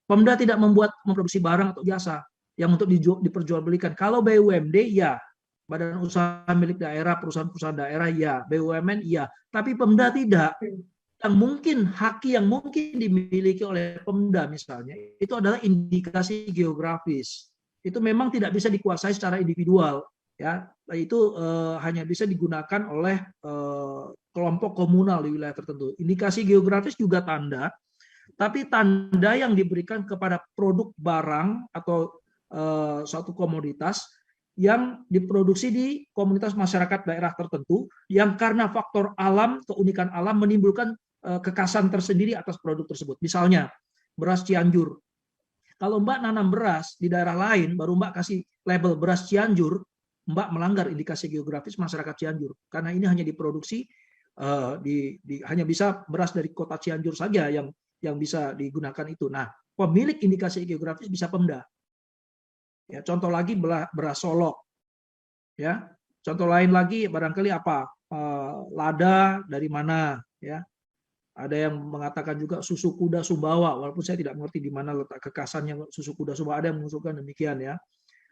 Pemda tidak memproduksi barang atau jasa yang untuk diperjualbelikan. Kalau BUMD ya, badan usaha milik daerah, perusahaan-perusahaan daerah ya, BUMN ya, tapi Pemda tidak. Yang mungkin haki yang mungkin dimiliki oleh Pemda misalnya itu adalah indikasi geografis. Itu memang tidak bisa dikuasai secara individual, ya. Itu hanya bisa digunakan oleh kelompok komunal di wilayah tertentu. Indikasi geografis juga tanda, tapi tanda yang diberikan kepada produk barang atau suatu komoditas yang diproduksi di komunitas masyarakat daerah tertentu yang karena faktor alam, keunikan alam menimbulkan kekhasan tersendiri atas produk tersebut. Misalnya beras Cianjur. Kalau Mbak nanam beras di daerah lain, baru Mbak kasih label beras Cianjur, Mbak melanggar indikasi geografis masyarakat Cianjur. Karena ini hanya diproduksi, hanya bisa beras dari kota Cianjur saja yang bisa digunakan itu. Nah, pemilik indikasi geografis bisa Pemda. Ya, contoh lagi beras Solok. Ya, contoh lain lagi barangkali apa? Lada dari mana? Ya, ada yang mengatakan juga susu kuda Sumbawa, walaupun saya tidak mengerti di mana letak kekhasannya susu kuda Sumbawa, ada yang mengusulkan demikian ya.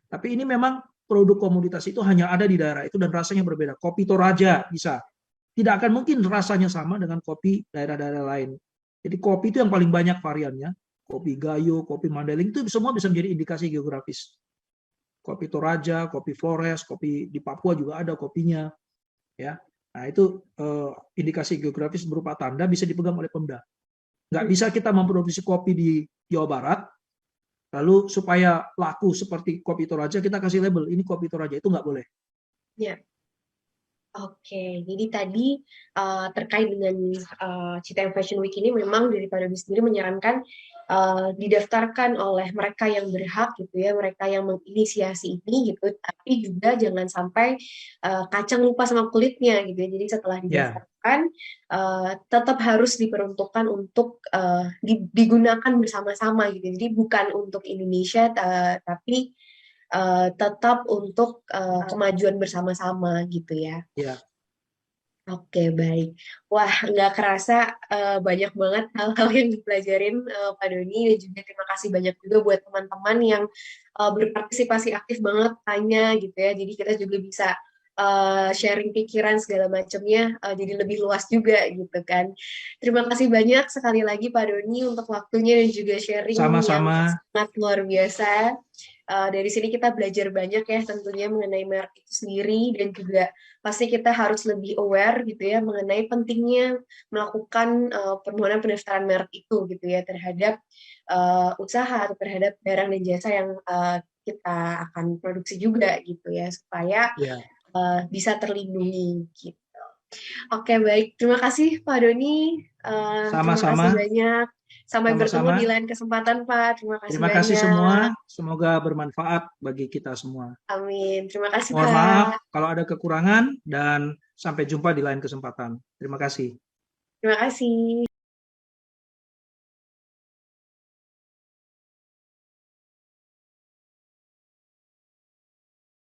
Tapi ini memang produk komoditas itu hanya ada di daerah itu dan rasanya berbeda. Kopi Toraja bisa. Tidak akan mungkin rasanya sama dengan kopi daerah-daerah lain. Jadi kopi itu yang paling banyak variannya. Kopi Gayo, kopi Mandailing itu semua bisa menjadi indikasi geografis. Kopi Toraja, kopi Flores, kopi di Papua juga ada kopinya. Ya. Nah, itu indikasi geografis berupa tanda bisa dipegang oleh Pemda. Nggak bisa kita memproduksi kopi di Jawa Barat, lalu supaya laku seperti kopi Toraja, kita kasih label, ini kopi Toraja, itu nggak boleh. Ya. Oke, jadi tadi terkait dengan Citayam Fashion Week ini memang dari Pak Doni sendiri menyarankan didaftarkan oleh mereka yang berhak gitu ya, mereka yang menginisiasi ini gitu, tapi juga jangan sampai kacang lupa sama kulitnya gitu ya. Jadi setelah didaftarkan tetap harus diperuntukkan untuk digunakan bersama-sama gitu. Jadi bukan untuk Indonesia tapi tetap untuk kemajuan bersama-sama gitu ya. Ya. Oke, baik. Wah, nggak kerasa banyak banget hal-hal yang dipelajarin Pak Doni, dan juga terima kasih banyak juga buat teman-teman yang berpartisipasi aktif banget tanya gitu ya. Jadi kita juga bisa sharing pikiran segala macamnya jadi lebih luas juga gitu kan. Terima kasih banyak sekali lagi Pak Doni untuk waktunya dan juga sharing yang sangat luar biasa. Dari sini kita belajar banyak ya tentunya mengenai merek itu sendiri, dan juga pasti kita harus lebih aware gitu ya mengenai pentingnya melakukan permohonan pendaftaran merek itu gitu ya terhadap usaha atau terhadap barang dan jasa yang kita akan produksi juga gitu ya supaya bisa terlindungi gitu. Oke, baik. Terima kasih Pak Doni. Terima kasih banyak. Sampai bertemu di lain kesempatan, Pak. Terima kasih banyak. Terima kasih semua. Semoga bermanfaat bagi kita semua. Amin. Terima kasih, Mohon maaf kalau ada kekurangan dan sampai jumpa di lain kesempatan. Terima kasih. Terima kasih.